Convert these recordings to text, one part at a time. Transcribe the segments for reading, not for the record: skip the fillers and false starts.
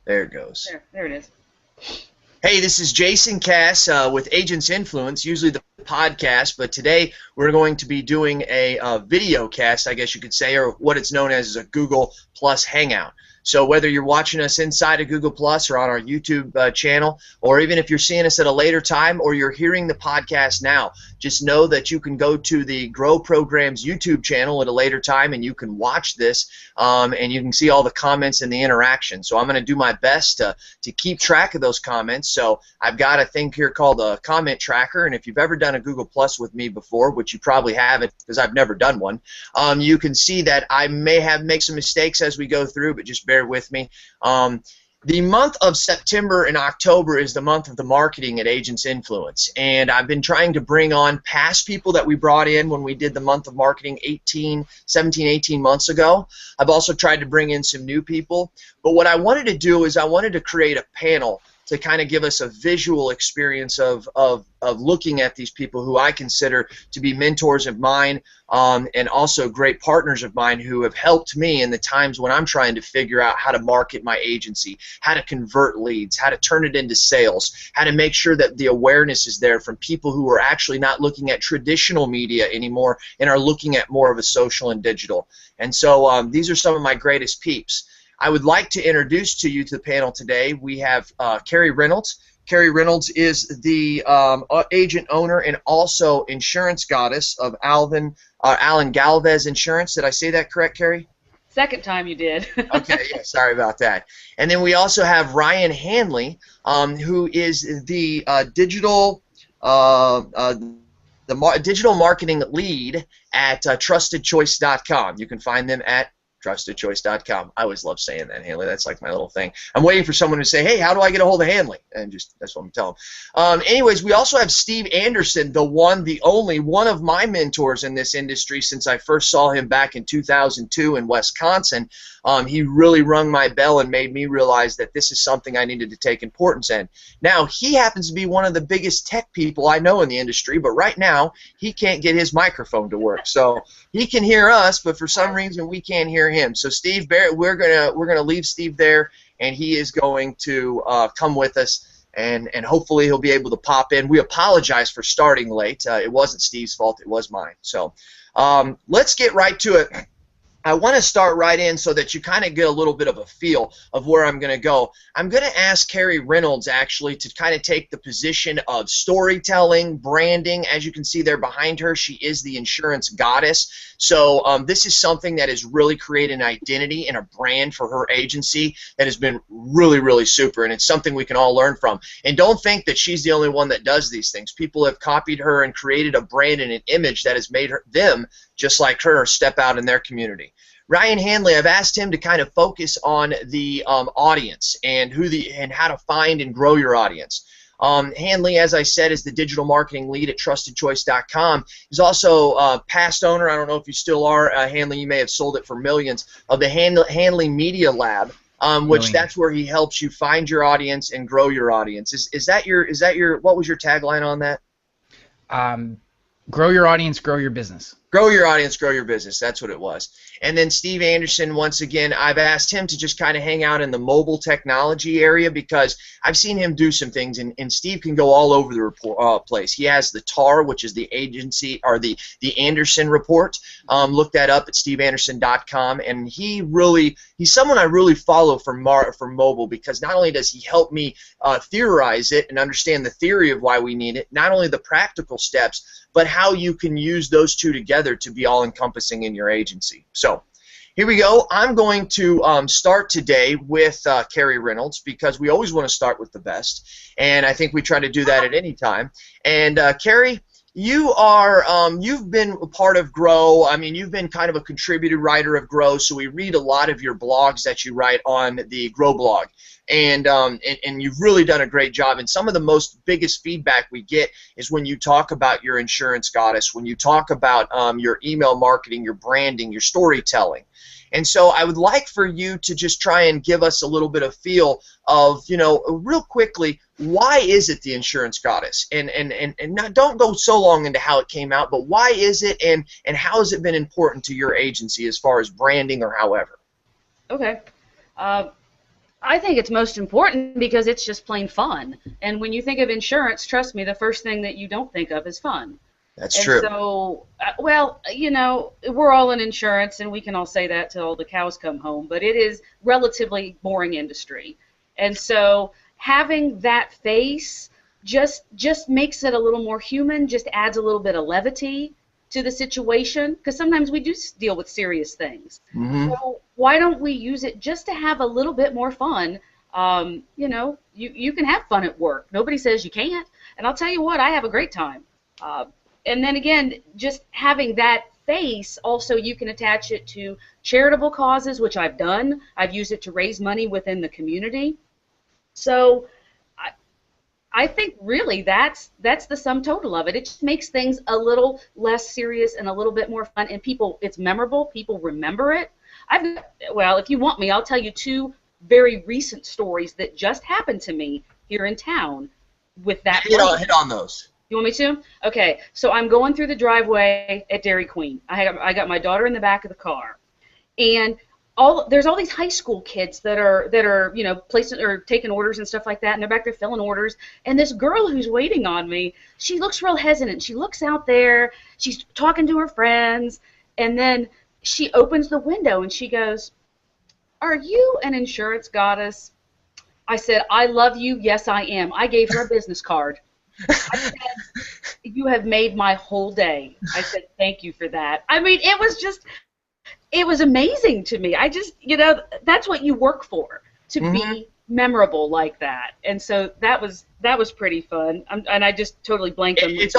There it goes. There it is. Hey, this is Jason Cass with Agents Influence, usually the podcast, but today we're going to be doing a video cast, I guess you could say, or what it's known as a Google Plus Hangout. So whether you're watching us inside of Google Plus or on our YouTube channel, or even if you're seeing us at a later time or you're hearing the podcast now, just know that you can go to the Grow Programs YouTube channel at a later time and you can watch this and you can see all the comments and the interaction. So I'm going to do my best to keep track of those comments. So I've got a thing here called a comment tracker, and if you've ever done a Google Plus with me before, which you probably haven't because I've never done one, you can see that I may make some mistakes as we go through, but just bear with me. The month of September and October is the month of the marketing at Agents Influence, and I've been trying to bring on past people that we brought in when we did the month of marketing 17, 18 months ago. I've also tried to bring in some new people, but what I wanted to do is I wanted to create a panel to kind of give us a visual experience of looking at these people who I consider to be mentors of mine and also great partners of mine who have helped me in the times when I'm trying to figure out how to market my agency, how to convert leads, how to turn it into sales, how to make sure that the awareness is there from people who are actually not looking at traditional media anymore and are looking at more of a social and digital. And so these are some of my greatest peeps. I would like to introduce to you to the panel today. We have Carrie Reynolds. Carrie Reynolds is the agent owner and also insurance goddess of Alan Galvez Insurance. Did I say that correct, Carrie? Second time you did. Okay, yeah, sorry about that. And then we also have Ryan Hanley, who is the digital marketing lead at TrustedChoice.com. You can find them at TrustedChoice.com. I always love saying that, Hanley. That's like my little thing. I'm waiting for someone to say, hey, how do I get a hold of Hanley? And just that's what I'm telling them. Anyways, we also have Steve Anderson, the one, the only, one of my mentors in this industry since I first saw him back in 2002 in Wisconsin. He really rung my bell and made me realize that this is something I needed to take importance in. Now, he happens to be one of the biggest tech people I know in the industry, but right now he can't get his microphone to work. So he can hear us, but for some reason we can't hear him. So Steve, we're gonna leave Steve there, and he is going to come with us, and hopefully he'll be able to pop in. We apologize for starting late. It wasn't Steve's fault; it was mine. So let's get right to it. I want to start right in so that you kind of get a little bit of a feel of where I'm going to go. I'm going to ask Carrie Reynolds actually to kind of take the position of storytelling, branding. As you can see there behind her, she is the insurance goddess. So this is something that has really created an identity and a brand for her agency that has been really, really super, and it's something we can all learn from. And don't think that she's the only one that does these things. People have copied her and created a brand and an image that has made them, just like her, step out in their community. Ryan Hanley, I've asked him to kind of focus on the audience and how to find and grow your audience. Hanley, as I said, is the digital marketing lead at TrustedChoice.com. He's also a past owner, I don't know if you still are, Hanley, you may have sold it for millions, of the Hanley Media Lab, which that's where he helps you find your audience and grow your audience. Is that your what was your tagline on that? Grow your audience, grow your business. Grow your audience, grow your business. That's what it was. And then Steve Anderson, once again, I've asked him to just kind of hang out in the mobile technology area because I've seen him do some things, and Steve can go all over the place. He has the TAR, which is the agency, or the Anderson Report. Look that up at steveanderson.com, and he's someone I really follow for mobile because not only does he help me theorize it and understand the theory of why we need it, not only the practical steps, but how you can use those two together to be all-encompassing in your agency. So here we go. I'm going to start today with Carrie Reynolds because we always want to start with the best, and I think we try to do that at any time. And Carrie, you've been a part of Grow. I mean, you've been kind of a contributor writer of Grow, so we read a lot of your blogs that you write on the Grow blog. And you've really done a great job. And some of the biggest feedback we get is when you talk about your insurance goddess, when you talk about your email marketing, your branding, your storytelling. And so I would like for you to just try and give us a little bit of feel of, real quickly, why is it the insurance goddess? And don't go so long into how it came out, but why is it, and how has it been important to your agency as far as branding or however? Okay. I think it's most important because it's just plain fun. And when you think of insurance, trust me, the first thing that you don't think of is fun. That's And true. so, well, we're all in insurance, and we can all say that till the cows come home, but it is relatively boring industry. And so having that face just makes it a little more human, just adds a little bit of levity to the situation, because sometimes we do deal with serious things. Hmm. So why don't we use it just to have a little bit more fun? You can have fun at work. Nobody says you can't. And I'll tell you what, I have a great time. Uh, and then again, just having that face, also you can attach it to charitable causes, which I've done. I've used it to raise money within the community. So I think really that's the sum total of it. It just makes things a little less serious and a little bit more fun, and it's memorable. People remember it. Well, if you want me, I'll tell you two very recent stories that just happened to me here in town with that. Hit on those. You want me to? Okay, so I'm going through the driveway at Dairy Queen. I got my daughter in the back of the car, and there's all these high school kids that are placing or taking orders and stuff like that, and they're back there filling orders. And this girl who's waiting on me, she looks real hesitant. She looks out there, she's talking to her friends, and then she opens the window and she goes, "Are you an insurance goddess?" I said, "I love you. Yes, I am." I gave her a business card. I said, "You have made my whole day." I said, "Thank you for that." I mean, it was amazing to me. I just, that's what you work for, to be memorable like that. And so that was pretty fun. And I just totally blanked on it's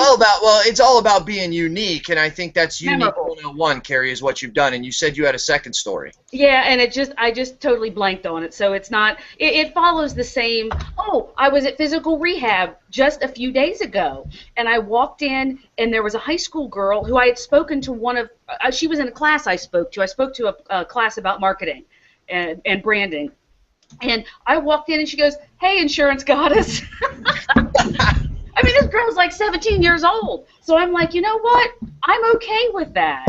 all about being unique, and I think that's unique memorable. 101, Carrie, is what you've done. And you said you had a second story. Yeah, and I just totally blanked on it. So it's not, it follows the same. Oh, I was at physical rehab just a few days ago, and I walked in, and there was a high school girl who I had spoken to she was in a class I spoke to. I spoke to a class about marketing and branding. And I walked in, and she goes, "Hey, insurance goddess." I mean, this girl's like 17 years old. So I'm like, you know what? I'm okay with that.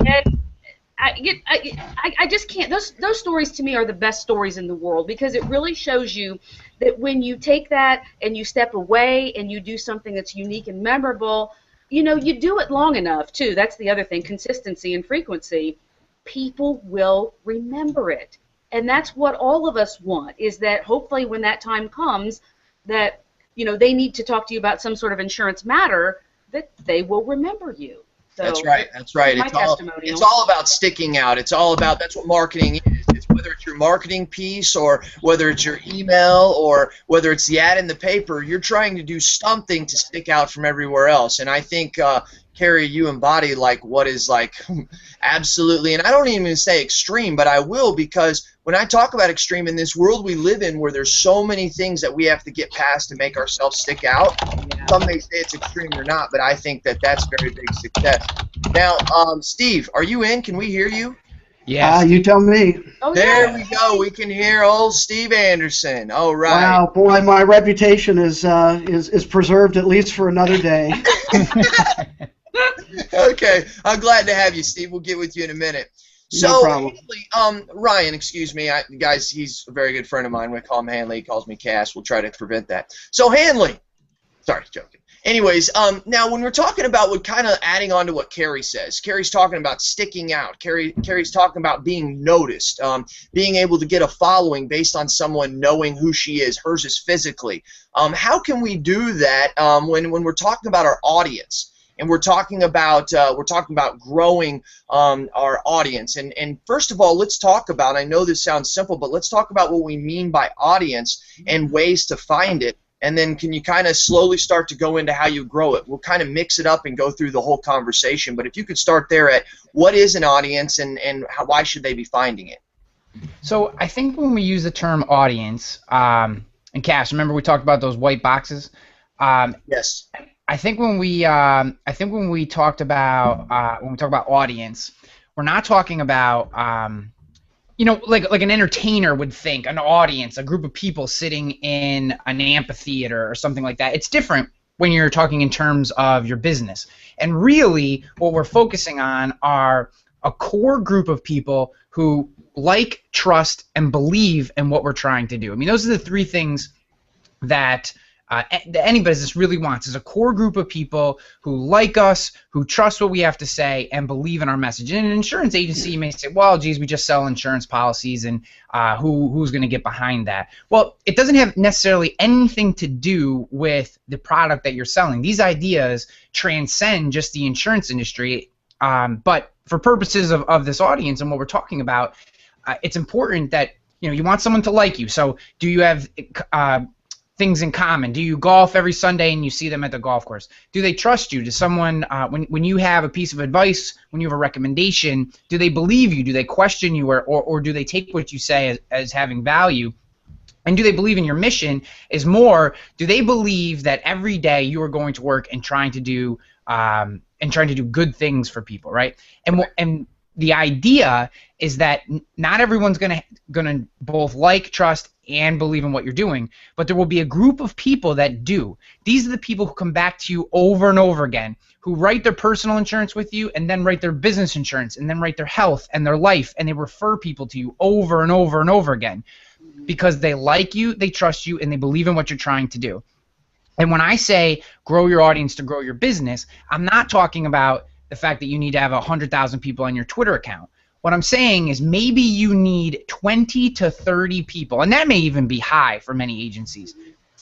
And I just can't. Those stories to me are the best stories in the world, because it really shows you that when you take that and you step away and you do something that's unique and memorable, you do it long enough, too. That's the other thing, consistency and frequency. People will remember it. And that's what all of us want, is that hopefully when that time comes that, they need to talk to you about some sort of insurance matter, that they will remember you. So That's right. It's all about sticking out. It's all about, that's what marketing is. It's whether it's your marketing piece, or whether it's your email, or whether it's the ad in the paper, you're trying to do something to stick out from everywhere else. And I think, Carrie, you embody what is absolutely, and I don't even say extreme, but I will, because when I talk about extreme in this world we live in, where there's so many things that we have to get past to make ourselves stick out, some may say it's extreme or not, but I think that that's very big success. Now, Steve, are you in? Can we hear you? Yeah. You tell me. Oh, There yeah. we go. We can hear old Steve Anderson. All right. Wow, boy, my reputation is preserved at least for another day. Okay, I'm glad to have you, Steve. We'll get with you in a minute. So, No problem. Hanley, Ryan, excuse me, guys, he's a very good friend of mine. We call him Hanley. He calls me Cass. We'll try to prevent that. So, Hanley, sorry, joking. Anyways, now when we're talking about what kind of adding on to what Carrie says, Carrie's talking about sticking out. Carrie's talking about being noticed, being able to get a following based on someone knowing who she is. Hers is physically. How can we do that when we're talking about our audience? And we're talking about growing our audience. And first of all, let's talk about, I know this sounds simple, but let's talk about what we mean by audience and ways to find it. And then can you kind of slowly start to go into how you grow it? We'll kind of mix it up and go through the whole conversation. But if you could start there at what is an audience, and why should they be finding it? So I think when we use the term audience, and Cass, remember we talked about those white boxes? Yes. I think when we talk about audience, we're not talking about like an entertainer would think, an audience, a group of people sitting in an amphitheater or something like that. It's different when you're talking in terms of your business. And really what we're focusing on are a core group of people who like, trust, and believe in what we're trying to do. I mean, those are the three things that any business really wants, is a core group of people who like us, who trust what we have to say, and believe in our message. In an insurance agency, you may say, well, geez, we just sell insurance policies, and who's going to get behind that? Well, it doesn't have necessarily anything to do with the product that you're selling. These ideas transcend just the insurance industry, but for purposes of this audience and what we're talking about, it's important that you want someone to like you. So do you have things in common? Do you golf every Sunday and you see them at the golf course? Do they trust you? Does someone, when you have a piece of advice, when you have a recommendation, do they believe you? Do they question you, or do they take what you say as having value? And do they believe in your mission? Is more, do they believe that every day you are going to work and trying to do good things for people, right? And the idea is that not everyone's gonna both like, trust, and believe in what you're doing, but there will be a group of people that do. These are the people who come back to you over and over again, who write their personal insurance with you, and then write their business insurance, and then write their health and their life, and they refer people to you over and over and over again because they like you, they trust you, and they believe in what you're trying to do. And when I say grow your audience to grow your business, I'm not talking about the fact that you need to have 100,000 people on your Twitter account. What I'm saying is maybe you need 20 to 30 people, and that may even be high for many agencies.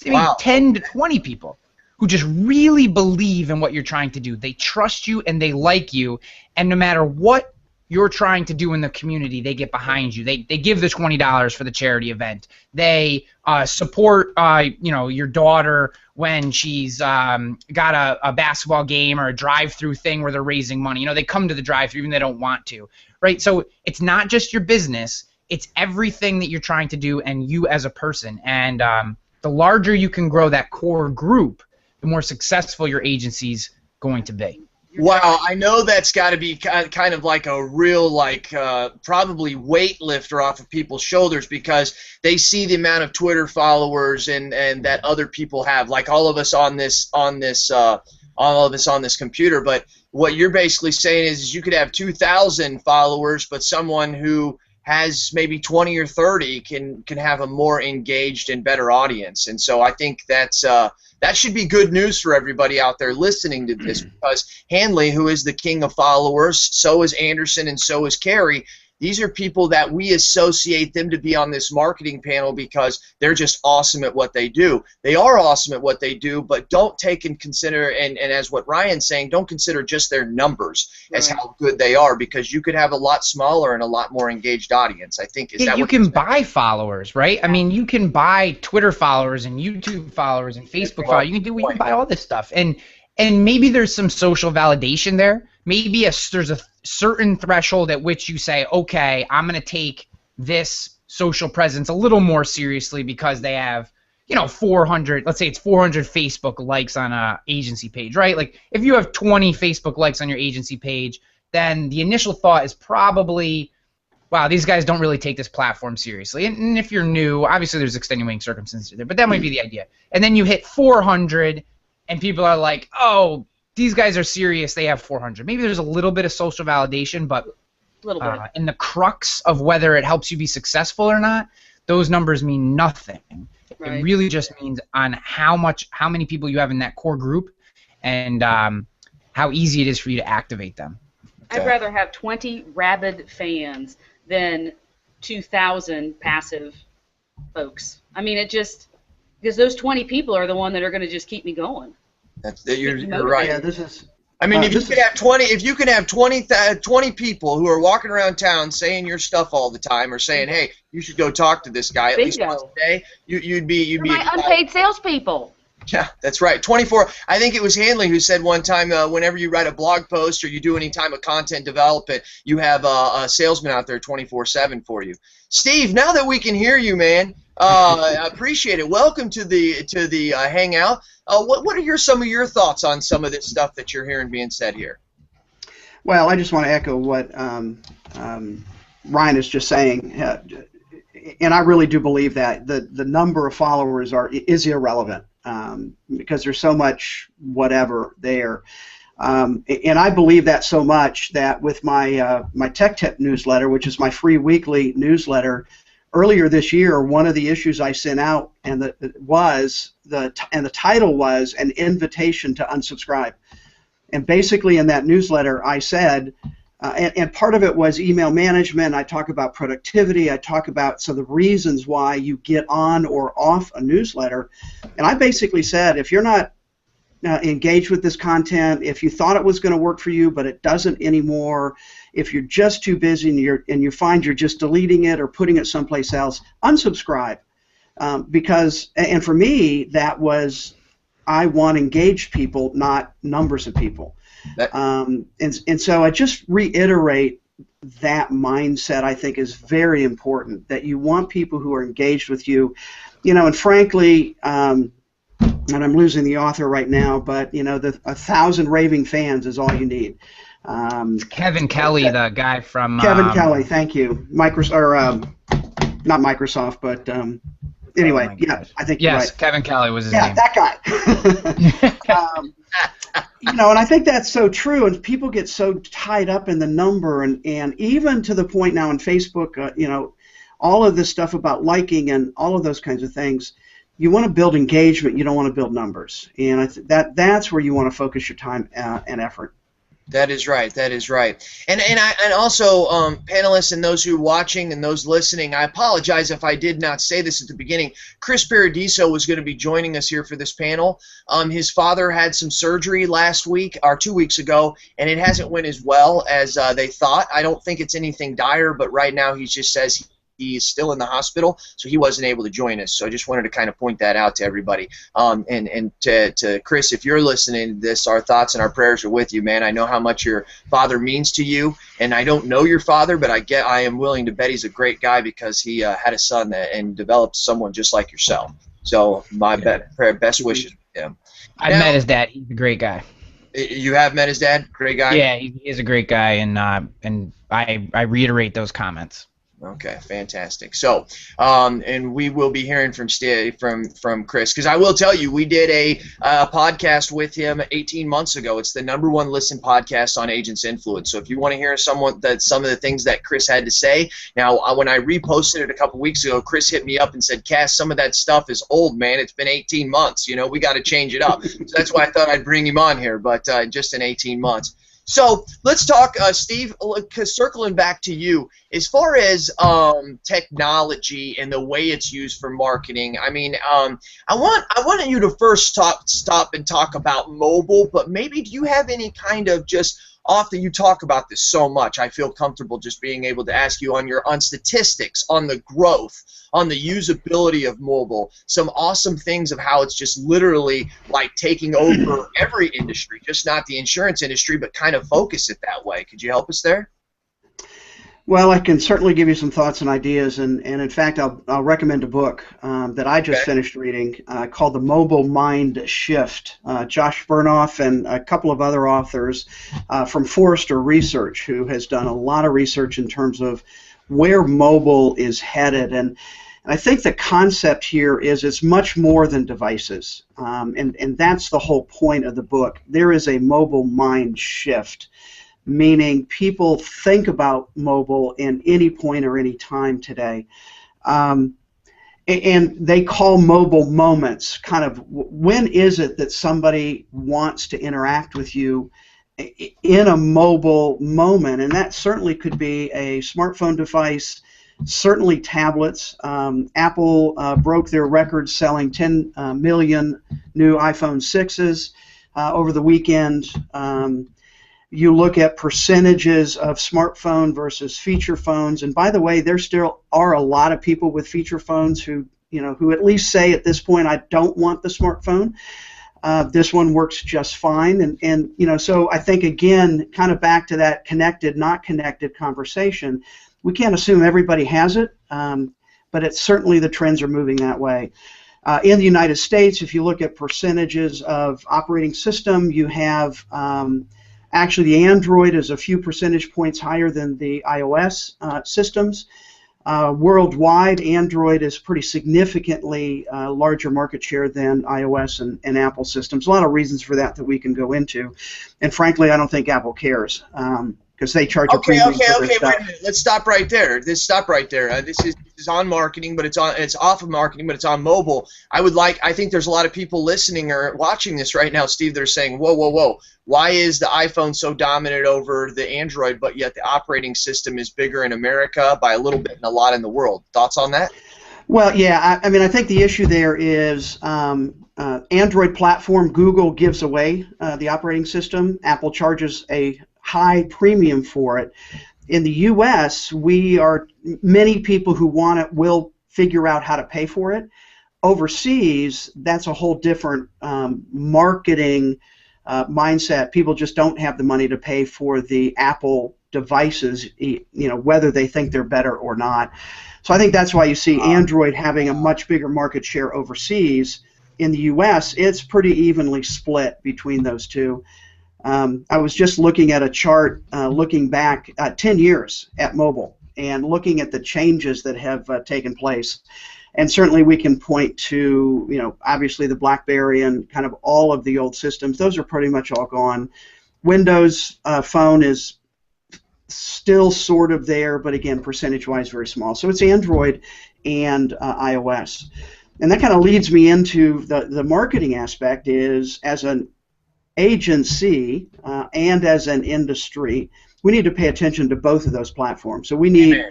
Maybe 10 to 20 people who just really believe in what you're trying to do. They trust you and they like you, and no matter what you're trying to do in the community, they get behind you. They give the $20 for the charity event. They support your daughter when she's got a basketball game or a drive-through thing where they're raising money. They come to the drive-through even if they don't want to, right? So it's not just your business. It's everything that you're trying to do and you as a person. And the larger you can grow that core group, the more successful your agency's going to be. Wow, I know that's got to be kind of like a real, probably weightlifter off of people's shoulders, because they see the amount of Twitter followers and that other people have, like all of us on this computer. But what you're basically saying is you could have 2,000 followers, but someone who has maybe 20 or 30 can have a more engaged and better audience. And so I think that should be good news for everybody out there listening to this, because Hanley, who is the king of followers, so is Anderson, and so is Carrie. These are people that we associate them to be on this marketing panel because they're just awesome at what they do. They are awesome at what they do, but don't take and consider, and as what Ryan's saying, don't consider just their numbers as how good they are, because you could have a lot smaller and a lot more engaged audience. I think you can buy followers, right? I mean, you can buy Twitter followers and YouTube followers and Facebook followers. You can buy all this stuff, and maybe there's some social validation there. Maybe there's a certain threshold at which you say, okay, I'm going to take this social presence a little more seriously because they have, 400, let's say it's 400 Facebook likes on a agency page, right? Like if you have 20 Facebook likes on your agency page, then the initial thought is probably, wow, these guys don't really take this platform seriously. And if you're new, obviously there's extenuating circumstances there, but that might be the idea. And then you hit 400 and people are like, oh, these guys are serious, they have 400. Maybe there's a little bit of social validation, but in the crux of whether it helps you be successful or not, those numbers mean nothing. Right. It really just means on how many people you have in that core group, and how easy it is for you to activate them. I'd rather have 20 rabid fans than 2,000 passive folks. I mean, because those 20 people are the one that are going to just keep me going. You're right. Yeah, this is. I mean, if you can have 20 people who are walking around town saying your stuff all the time, or saying, "Hey, you should go talk to this guy at least once a day," you'd be my unpaid salespeople. Yeah, that's right. 24. I think it was Hanley who said one time, whenever you write a blog post or you do any time of content development, you have a salesman out there 24/7 for you. Steve, now that we can hear you, man, I appreciate it. Welcome to the Hangout. What are some of your thoughts on some of this stuff that you're hearing being said here? Well, I just want to echo what Ryan is just saying, and I really do believe that the number of followers is irrelevant, because there's so much whatever there. And I believe that so much that with my my Tech Tip newsletter, which is my free weekly newsletter, earlier this year, one of the issues I sent out and the title was an invitation to unsubscribe. And basically in that newsletter, I said, and part of it was email management. I talk about productivity. I talk about some of the reasons why you get on or off a newsletter. And I basically said, if you're not engaged with this content, if you thought it was going to work for you but it doesn't anymore, if you're just too busy and you find you're just deleting it or putting it someplace else, unsubscribe. Because, and for me, that was, I want engaged people, not numbers of people. And so I just reiterate that mindset. I think is very important, that you want people who are engaged with you, and frankly, and I'm losing the author right now, but 1,000 raving fans is all you need. It's Kevin Kelly, the guy from Kevin Kelly, thank you. Microsoft, or not Microsoft, but anyway, I think you're right. Kevin Kelly was his name. That guy. And I think that's so true, and people get so tied up in the number, and even to the point now on Facebook, all of this stuff about liking and all of those kinds of things, you want to build engagement, you don't want to build numbers, and that's where you want to focus your time and effort. That is right. That is right. And also, panelists and those who are watching and those listening, I apologize if I did not say this at the beginning. Chris Paradiso was going to be joining us here for this panel. His father had some surgery last week or 2 weeks ago, and it hasn't went as well as they thought. I don't think it's anything dire, but right now he just says he's still in the hospital, so he wasn't able to join us. So I just wanted to kind of point that out to everybody. And to Chris, if you're listening to this, our thoughts and our prayers are with you, man. I know how much your father means to you, and I don't know your father, but I am willing to bet he's a great guy because he had a son and developed someone just like yourself. So my best wishes with him. I've met his dad. He's a great guy. You have met his dad? Great guy? Yeah, he is a great guy, and I reiterate those comments. Okay, fantastic. So, and we will be hearing from Chris, because I will tell you, we did a podcast with him 18 months ago. It's the #1 listened podcast on Agents Influence. So if you want to hear some of the things that Chris had to say, now when I reposted it a couple weeks ago, Chris hit me up and said, "Cass, some of that stuff is old, man. It's been 18 months. We got to change it up." So that's why I thought I'd bring him on here, but just in 18 months. So let's talk, Steve, circling back to you, as far as technology and the way it's used for marketing. I mean, I want you to first stop and talk about mobile, but maybe do you have any kind of just often you talk about this so much, I feel comfortable just being able to ask you on statistics, on the growth, on the usability of mobile, some awesome things of how it's just literally like taking over every industry, just not the insurance industry, but kind of focus it that way. Could you help us there? Well, I can certainly give you some thoughts and ideas, and in fact, I'll recommend a book that I just finished reading called The Mobile Mind Shift. Josh Bernoff and a couple of other authors from Forrester Research, who has done a lot of research in terms of where mobile is headed, and I think the concept here is it's much more than devices, and that's the whole point of the book. There is a mobile mind shift, meaning people think about mobile in any point or any time today. And they call mobile moments, kind of when is it that somebody wants to interact with you in a mobile moment, and that certainly could be a smartphone device, certainly tablets. Apple broke their record selling 10 million new iPhone 6s over the weekend. You look at percentages of smartphone versus feature phones, and by the way, there still are a lot of people with feature phones who at least say at this point, I don't want the smartphone. This one works just fine, and so I think again, kind of back to that connected, not connected conversation. We can't assume everybody has it, but it's certainly the trends are moving that way. In the United States, if you look at percentages of operating system, you have actually the Android is a few percentage points higher than the iOS systems. Worldwide, Android is pretty significantly larger market share than iOS and Apple systems. A lot of reasons for that we can go into, and frankly, I don't think Apple cares because they charge a premium for their Okay. stuff. Wait a minute. Let's stop right there. Stop right there. This is on marketing, but it's off of marketing, but it's on mobile. I think there's a lot of people listening or watching this right now, Steve. They're saying, whoa. Why is the iPhone so dominant over the Android, but yet the operating system is bigger in America by a little bit and a lot in the world? Thoughts on that? Well, yeah, I mean, I think the issue there is Android platform, Google gives away the operating system. Apple charges a high premium for it. In the U.S., many people who want it will figure out how to pay for it. Overseas, that's a whole different marketing mindset. People just don't have the money to pay for the Apple devices, whether they think they're better or not. So I think that's why you see Android having a much bigger market share overseas. In the U.S., it's pretty evenly split between those two. I was just looking at a chart looking back 10 years at mobile and looking at the changes that have taken place. And certainly we can point to, obviously the BlackBerry and kind of all of the old systems. Those are pretty much all gone. Windows Phone is still sort of there, but again, percentage-wise very small. So it's Android and iOS. And that kind of leads me into the marketing aspect is, as an agency and as an industry, we need to pay attention to both of those platforms. So we need,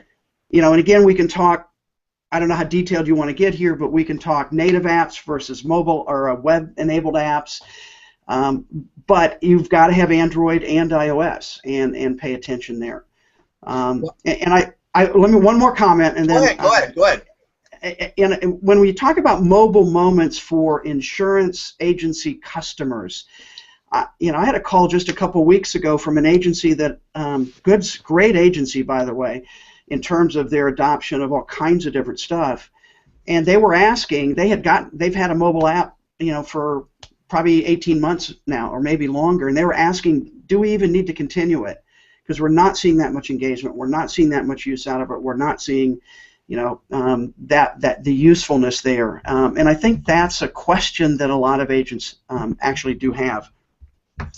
and again, we can talk, I don't know how detailed you want to get here, but we can talk native apps versus mobile or web-enabled apps. But you've got to have Android and iOS and pay attention there. And let me one more comment and then Go ahead. And when we talk about mobile moments for insurance agency customers, I had a call just a couple weeks ago from an agency that great agency, by the way, in terms of their adoption of all kinds of different stuff, and they were asking, they've had a mobile app, for probably 18 months now or maybe longer, and they were asking, do we even need to continue it? Because we're not seeing that much engagement, we're not seeing that much use out of it, we're not seeing that the usefulness there, and I think that's a question that a lot of agents actually do have.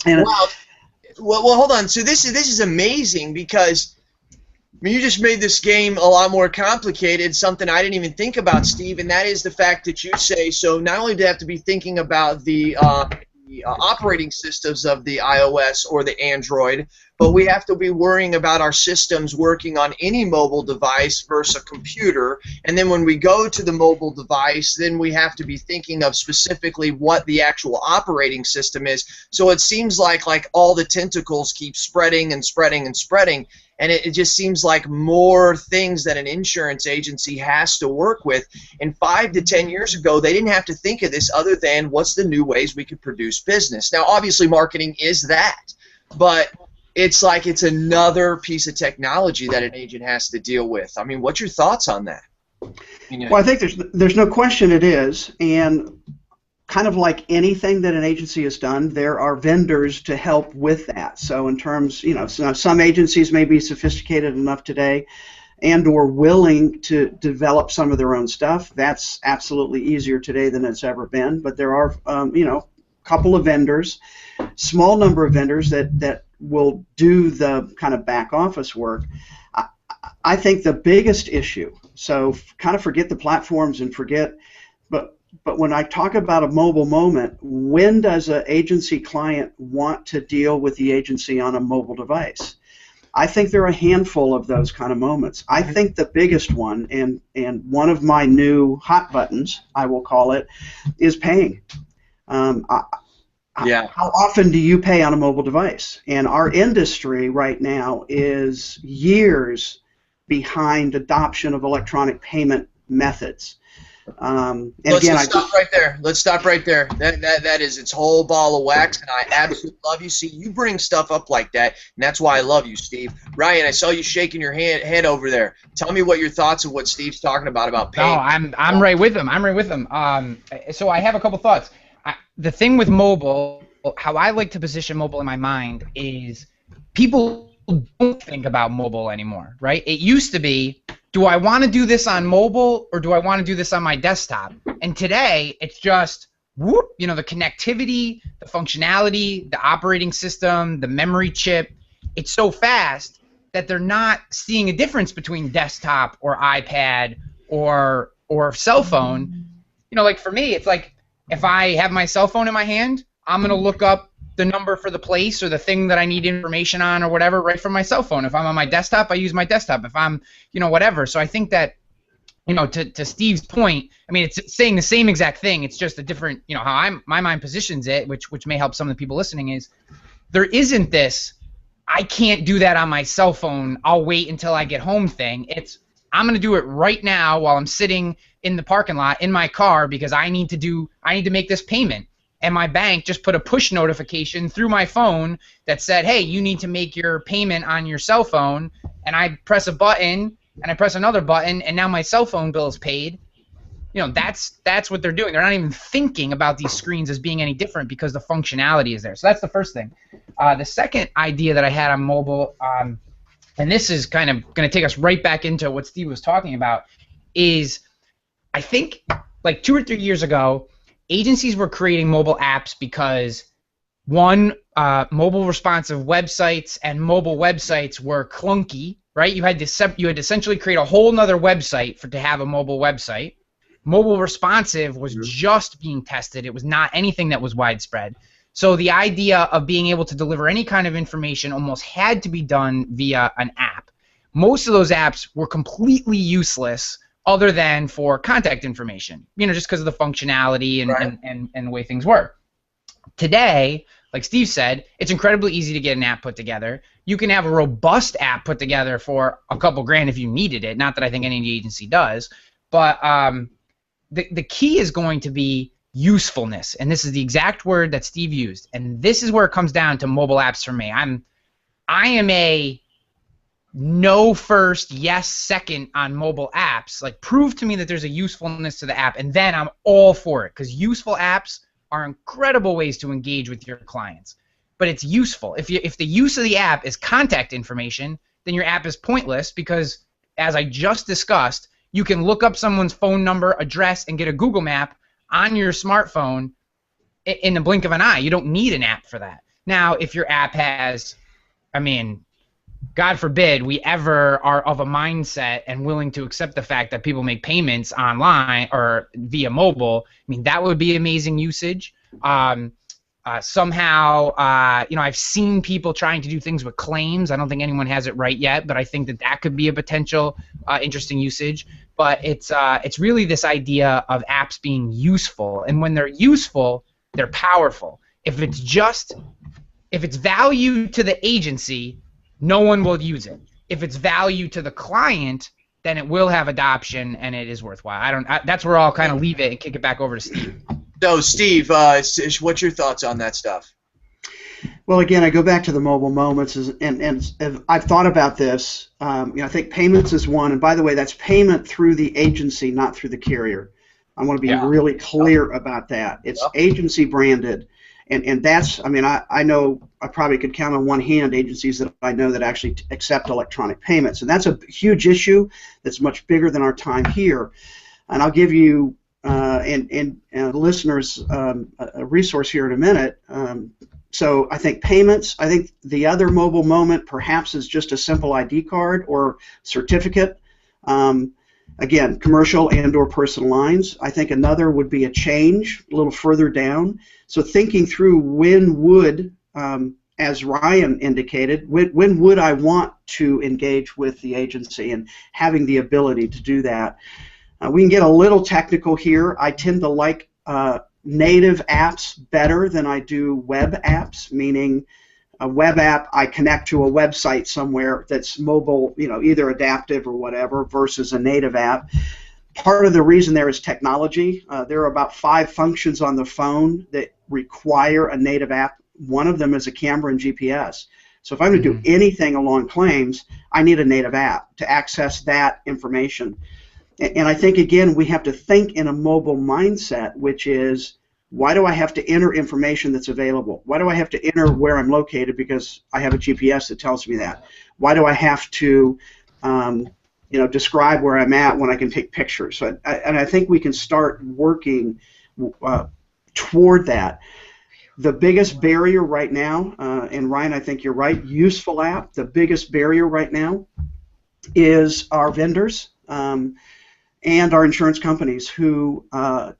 And well, hold on. So this is amazing because you just made this game a lot more complicated. Something I didn't even think about, Steve, and that is the fact that you say so. Not only do you have to be thinking about the operating systems of the iOS or the Android, but we have to be worrying about our systems working on any mobile device versus a computer. And then when we go to the mobile device, then we have to be thinking of specifically what the actual operating system is. So it seems like all the tentacles keep spreading and spreading and spreading. And it just seems like more things that an insurance agency has to work with. And 5 to 10 years ago, they didn't have to think of this other than what's the new ways we could produce business. Now, obviously, marketing is that, but it's like it's another piece of technology that an agent has to deal with. I mean, what's your thoughts on that? Well, I think there's no question it is, and kind of like anything that an agency has done, there are vendors to help with that. So in terms, some agencies may be sophisticated enough today and or willing to develop some of their own stuff. That's absolutely easier today than it's ever been. But there are, a couple of vendors, small number of vendors that will do the kind of back office work. I think the biggest issue, so kind of forget the platforms and but when I talk about a mobile moment, when does an agency client want to deal with the agency on a mobile device? I think there are a handful of those kind of moments. I think the biggest one, and one of my new hot buttons, I will call it, is paying. How often do you pay on a mobile device? And our industry right now is years behind adoption of electronic payment methods. Let's stop right there. That is its whole ball of wax, and I absolutely love you. See, you bring stuff up like that, and that's why I love you, Steve. Ryan, I saw you shaking your head over there. Tell me what your thoughts of what Steve's talking about paying. No, I'm right with him. So I have a couple thoughts. The thing with mobile, how I like to position mobile in my mind is people don't think about mobile anymore, right? It used to be do I want to do this on mobile or do I want to do this on my desktop? And today, it's just, whoop, you know, the connectivity, the functionality, the operating system, the memory chip, it's so fast that they're not seeing a difference between desktop or iPad or cell phone. You know, like for me, it's like if I have my cell phone in my hand, I'm going to look up the number for the place or the thing that I need information on or whatever right from my cell phone. If I'm on my desktop, I use my desktop. If I'm, you know, whatever. So I think that, you know, to Steve's point, I mean, it's saying the same exact thing. It's just a different, you know, how my mind positions it, which may help some of the people listening, is there isn't this, I can't do that on my cell phone, I'll wait until I get home thing. It's, I'm going to do it right now while I'm sitting in the parking lot in my car because I need to make this payment. And my bank just put a push notification through my phone that said, hey, you need to make your payment on your cell phone. And I press a button and I press another button and now my cell phone bill is paid. You know, that's what they're doing. They're not even thinking about these screens as being any different because the functionality is there. So that's the first thing. The second idea that I had on mobile, and this is kind of going to take us right back into what Steve was talking about, is I think like 2 or 3 years ago, agencies were creating mobile apps because, one, mobile responsive websites and mobile websites were clunky, right? You had to essentially create a whole nother website to have a mobile website. Mobile responsive was just being tested. It was not anything that was widespread. So the idea of being able to deliver any kind of information almost had to be done via an app. Most of those apps were completely useless other than for contact information, you know, just because of the functionality and the way things were. Today, like Steve said, it's incredibly easy to get an app put together. You can have a robust app put together for a couple grand if you needed it. Not that I think any agency does, but the key is going to be usefulness, and this is the exact word that Steve used. And this is where it comes down to mobile apps for me. I am a no first, yes second on mobile apps. Like, prove to me that there's a usefulness to the app, and then I'm all for it, because useful apps are incredible ways to engage with your clients. But it's useful. If the use of the app is contact information, then your app is pointless because, as I just discussed, you can look up someone's phone number, address, and get a Google map on your smartphone in the blink of an eye. You don't need an app for that. Now, if your app has, I mean, God forbid we ever are of a mindset and willing to accept the fact that people make payments online or via mobile, I mean, that would be amazing usage. Somehow, you know, I've seen people trying to do things with claims. I don't think anyone has it right yet, but I think that could be a potential interesting usage. But it's really this idea of apps being useful, and when they're useful, they're powerful. If it's value to the agency, no one will use it. If it's value to the client, then it will have adoption and it is worthwhile. That's where I'll kind of leave it and kick it back over to Steve. So, Steve, what's your thoughts on that stuff? Well, again, I go back to the mobile moments, and I've thought about this. You know, I think payments is one, and by the way, that's payment through the agency, not through the carrier. I want to be really clear about that. It's agency branded, and that's, I mean, I know I probably could count on one hand agencies that I know that actually accept electronic payments, and that's a huge issue that's much bigger than our time here. And I'll give you and listeners a resource here in a minute. So I think payments, I think the other mobile moment perhaps is just a simple ID card or certificate. Again, commercial and or personal lines. I think another would be a change a little further down. So thinking through when would, as Ryan indicated, when would I want to engage with the agency, and having the ability to do that. We can get a little technical here. I tend to like native apps better than I do web apps, meaning a web app I connect to a website somewhere that's mobile, you know, either adaptive or whatever, versus a native app. Part of the reason there is technology. There are about 5 functions on the phone that require a native app. One of them is a camera and GPS. So if I'm going to do anything along claims, I need a native app to access that information. And I think, again, we have to think in a mobile mindset, which is, why do I have to enter information that's available? Why do I have to enter where I'm located because I have a GPS that tells me that? Why do I have to, you describe where I'm at when I can take pictures. So and I think we can start working toward that. The biggest barrier right now, and Ryan, I think you're right, useful app, the biggest barrier right now is our vendors and our insurance companies who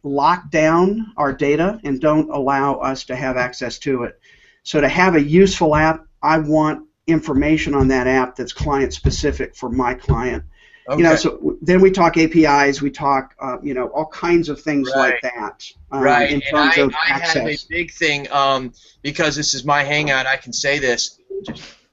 lock down our data and don't allow us to have access to it. So to have a useful app, I want information on that app that's client specific for my client. Okay. So then we talk APIs, we talk, all kinds of things like that. Right, in and terms of I have a big thing, because this is my Hangout, I can say this.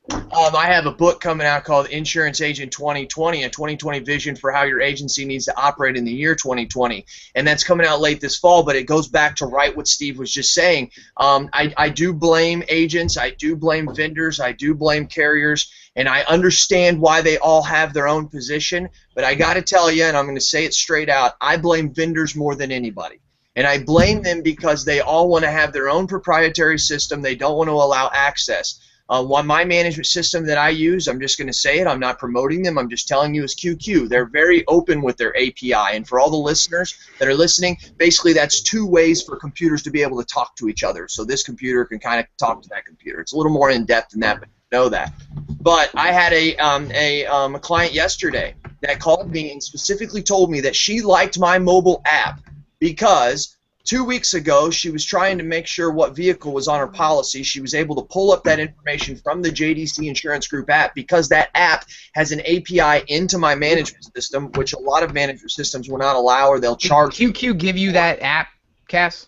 I have a book coming out called Insurance Agent 2020, a 2020 vision for how your agency needs to operate in the year 2020. And that's coming out late this fall, but it goes back to right what Steve was just saying. I do blame agents, I do blame vendors, I do blame carriers, and I understand why they all have their own position, but I got to tell you, and I'm going to say it straight out, I blame vendors more than anybody. And I blame them because they all want to have their own proprietary system. They don't want to allow access. My management system that I use, I'm just going to say it, I'm not promoting them, I'm just telling you, is QQ. They're very open with their API. And for all the listeners that are listening, basically that's 2 ways for computers to be able to talk to each other. So this computer can kind of talk to that computer. It's a little more in-depth than that, but you know that. But I had a client yesterday that called me and specifically told me that she liked my mobile app because 2 weeks ago, she was trying to make sure what vehicle was on her policy. She was able to pull up that information from the JDC Insurance Group app because that app has an API into my management system, which a lot of management systems will not allow or they'll charge. Did QQ give you that app, Cass?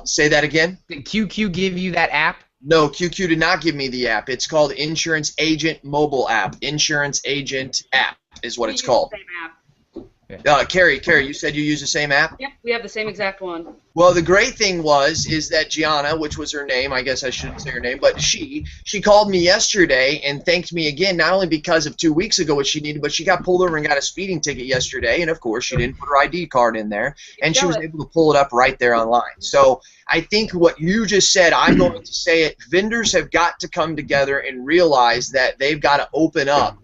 Say that again? Did QQ give you that app? No, QQ did not give me the app. It's called Insurance Agent Mobile App. Insurance Agent App is what it's called. Same app. Carrie, you said you use the same app? Yep, we have the same exact one. Well, the great thing is that Gianna, which was her name, I guess I shouldn't say her name, but she called me yesterday and thanked me again, not only because of 2 weeks ago what she needed, but she got pulled over and got a speeding ticket yesterday, and of course she didn't put her ID card in there, and she was able to pull it up right there online. So I think what you just said, I'm going to say it, vendors have got to come together and realize that they've got to open up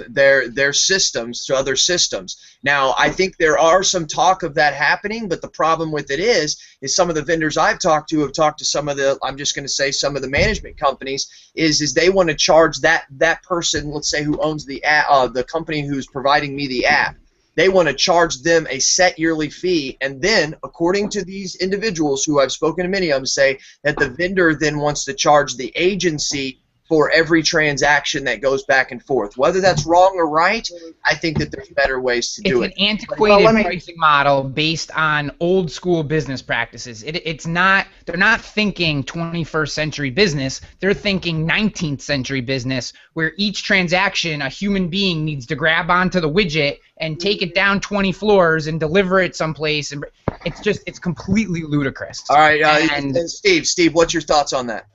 their systems to other systems. Now, I think there are some talk of that happening, but the problem with it is some of the vendors I've talked to have talked to some of the, I'm just going to say some of the management companies, is they want to charge that person, let's say, who owns the app, the company who's providing me the app. They want to charge them a set yearly fee, and then, according to these individuals who I've spoken to many of them, say that the vendor then wants to charge the agency for every transaction that goes back and forth. Whether that's wrong or right, I think that there's better ways to do it. It's an antiquated pricing model based on old school business practices. It's not, they're not thinking 21st century business, they're thinking 19th century business where each transaction a human being needs to grab onto the widget and take it down 20 floors and deliver it someplace. And it's completely ludicrous. All right, and Steve, what's your thoughts on that?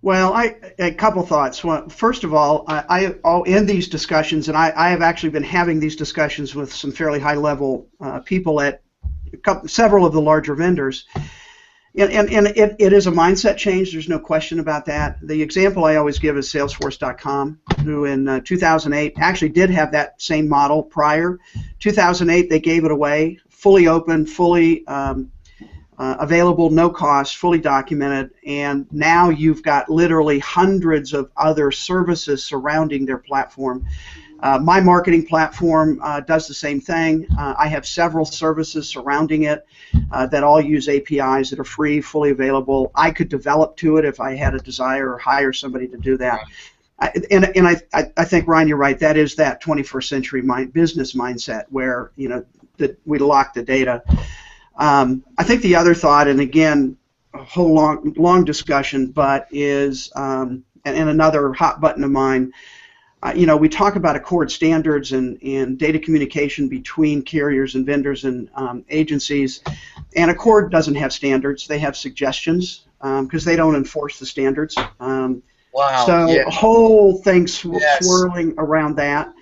Well, a couple thoughts. Well, first of all, I'll end these discussions, and I have actually been having these discussions with some fairly high-level people at several of the larger vendors. And it is a mindset change. There's no question about that. The example I always give is Salesforce.com, who in 2008 actually did have that same model prior. 2008, they gave it away, fully open, fully available, no cost, fully documented, and now you've got literally hundreds of other services surrounding their platform. My marketing platform does the same thing. I have several services surrounding it that all use APIs that are free, fully available. I could develop to it if I had a desire or hire somebody to do that. I think, Ryan, you're right. That is that 21st century business mindset where that we lock the data. I think the other thought, and again, a whole long discussion, but is and another hot button of mine. We talk about accord standards and data communication between carriers and vendors and agencies, and Accord doesn't have standards. They have suggestions because they don't enforce the standards. Wow. So yeah. a whole thing swirling around that.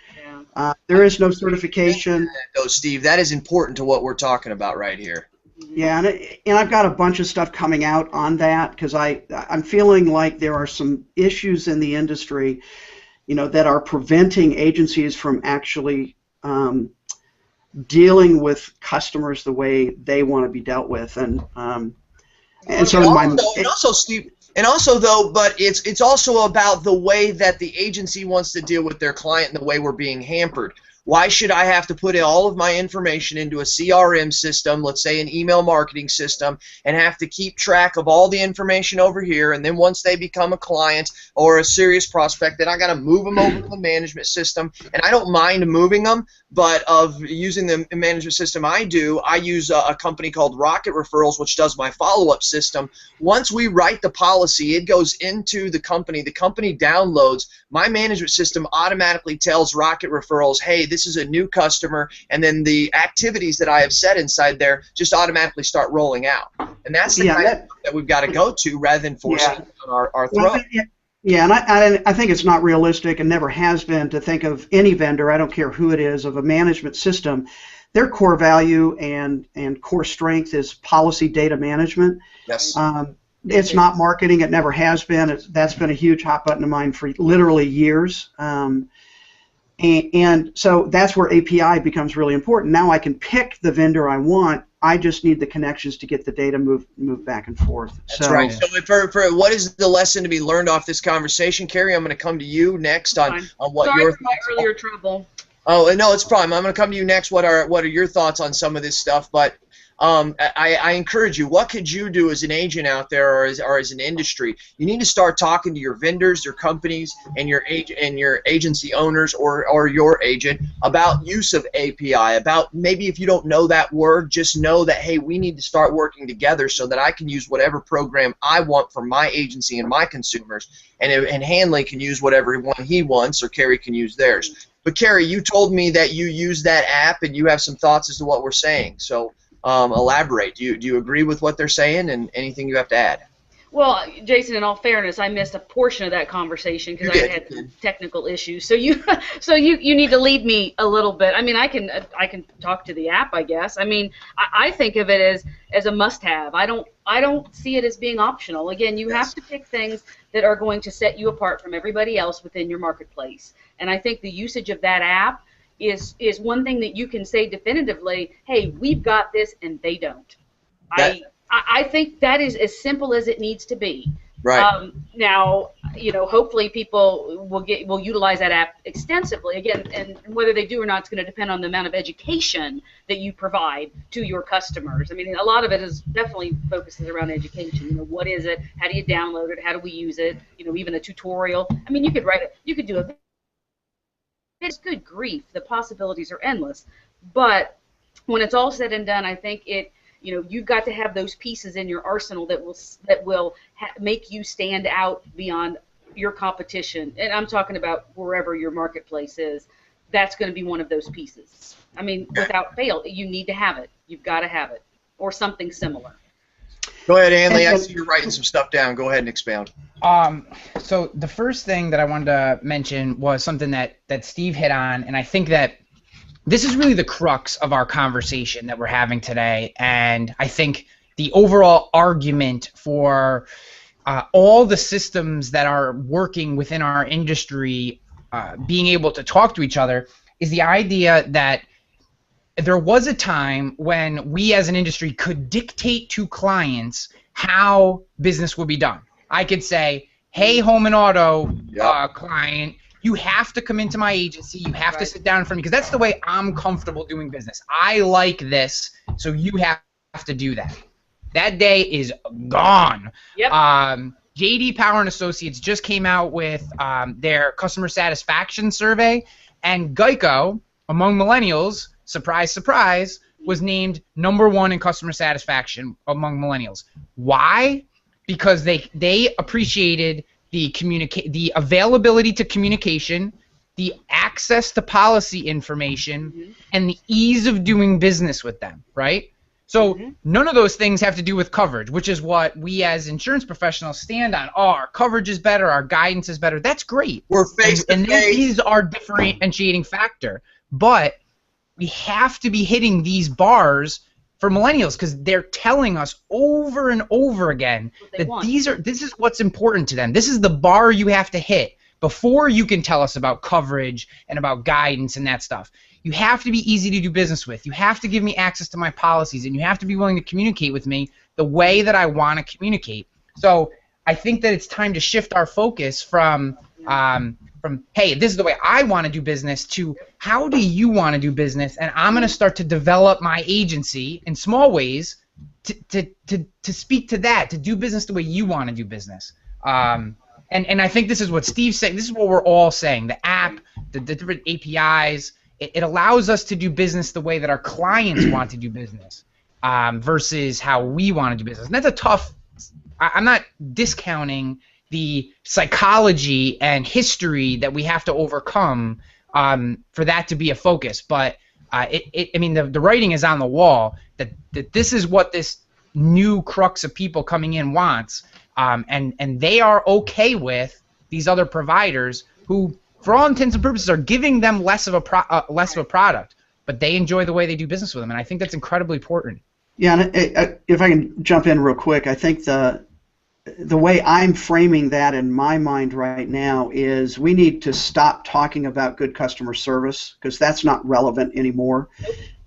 There is no certification. No, Steve, that is important to what we're talking about right here. Yeah, and I've got a bunch of stuff coming out on that because I'm feeling like there are some issues in the industry. that are preventing agencies from actually dealing with customers the way they want to be dealt with, and so Steve, and also though, but it's also about the way that the agency wants to deal with their client and the way we're being hampered. Why should I have to put all of my information into a CRM system, let's say an email marketing system, and have to keep track of all the information over here, and then once they become a client or a serious prospect, then I got to move them over to the management system. And I don't mind moving them, but of using the management system I use a company called Rocket Referrals, which does my follow-up system. Once we write the policy, it goes into the company downloads, my management system automatically tells Rocket Referrals, hey, this is a new customer, and then the activities that I have set inside there just automatically start rolling out. And that's the kind of that we've got to go to rather than forcing it on our throat. Yeah, and I think it's not realistic and never has been to think of any vendor, I don't care who it is, of a management system. Their core value and core strength is policy data management. Yes. It's not marketing. It never has been. That's been a huge hot button of mine for literally years. And so that's where API becomes really important. Now I can pick the vendor I want. I just need the connections to get the data moved back and forth. That's right. So for what is the lesson to be learned off this conversation, Carrie? I'm going to come to you next on what Sorry your for my earlier trouble. Oh no, it's fine. I'm going to come to you next. What are your thoughts on some of this stuff? But I encourage you. What could you do as an agent out there, or as an industry? You need to start talking to your vendors, your companies, and your agency owners, or your agent about use of API. About maybe if you don't know that word, just know that hey, we need to start working together so that I can use whatever program I want for my agency and my consumers, and Hanley can use whatever one he wants, or Carrie can use theirs. But Carrie, you told me that you use that app and you have some thoughts as to what we're saying. So. Elaborate. Do you agree with what they're saying, and anything you have to add? Well, Jason, in all fairness, I missed a portion of that conversation because I had some technical issues. So you need to lead me a little bit. I mean, I can talk to the app, I guess. I mean, I think of it as a must-have. I don't see it as being optional. Again, you have to pick things that are going to set you apart from everybody else within your marketplace. And I think the usage of that app is one thing that you can say definitively, hey, we've got this and they don't. I think that is as simple as it needs to be. Right. Now, hopefully people will utilize that app extensively. Again, and whether they do or not, it's going to depend on the amount of education that you provide to your customers. I mean, a lot of it is definitely focuses around education. What is it? How do you download it? How do we use it? Even a tutorial. I mean, you could write it. You could do a It's good grief, the possibilities are endless. But when it's all said and done, I think you've got to have those pieces in your arsenal that will make you stand out beyond your competition. And I'm talking about wherever your marketplace is. That's going to be one of those pieces. I mean, without fail, you need to have it. You've got to have it, or something similar. Go ahead, Hanley. I see you're writing some stuff down. Go ahead and expound. So the first thing that I wanted to mention was something that Steve hit on, and I think that this is really the crux of our conversation that we're having today. And I think the overall argument for all the systems that are working within our industry being able to talk to each other is the idea that there was a time when we as an industry could dictate to clients how business would be done. I could say, hey, home and auto client, you have to come into my agency. You have to sit down in front of me because that's the way I'm comfortable doing business. I like this, so you have to do that. That day is gone. Yep. JD Power and Associates just came out with their customer satisfaction survey, and Geico, among millennials, surprise, surprise, was named #1 in customer satisfaction among millennials. Why? Because they appreciated the availability to communication, the access to policy information, and the ease of doing business with them, right? So none of those things have to do with coverage, which is what we as insurance professionals stand on. Oh, our coverage is better, our guidance is better. That's great. We're face-to-face. And this is our differentiating factor. But we have to be hitting these bars for millennials because they're telling us over and over again that this is what's important to them. This is the bar you have to hit before you can tell us about coverage and about guidance and that stuff. You have to be easy to do business with. You have to give me access to my policies, and you have to be willing to communicate with me the way that I want to communicate. So I think that it's time to shift our focus from hey, this is the way I want to do business, to how do you want to do business, and I'm going to start to develop my agency in small ways to speak to that, to do business the way you want to do business. And I think this is what Steve's saying. This is what we're all saying. The app, the different APIs, it allows us to do business the way that our clients want to do business versus how we want to do business. And that's a tough – I'm not discounting the psychology and history that we have to overcome for that to be a focus. But, I mean, the writing is on the wall that this is what this new crux of people coming in wants, and they are okay with these other providers who, for all intents and purposes, are giving them less of a product, but they enjoy the way they do business with them, and I think that's incredibly important. Yeah, and if I can jump in real quick, I think the way I'm framing that in my mind right now is we need to stop talking about good customer service, because that's not relevant anymore.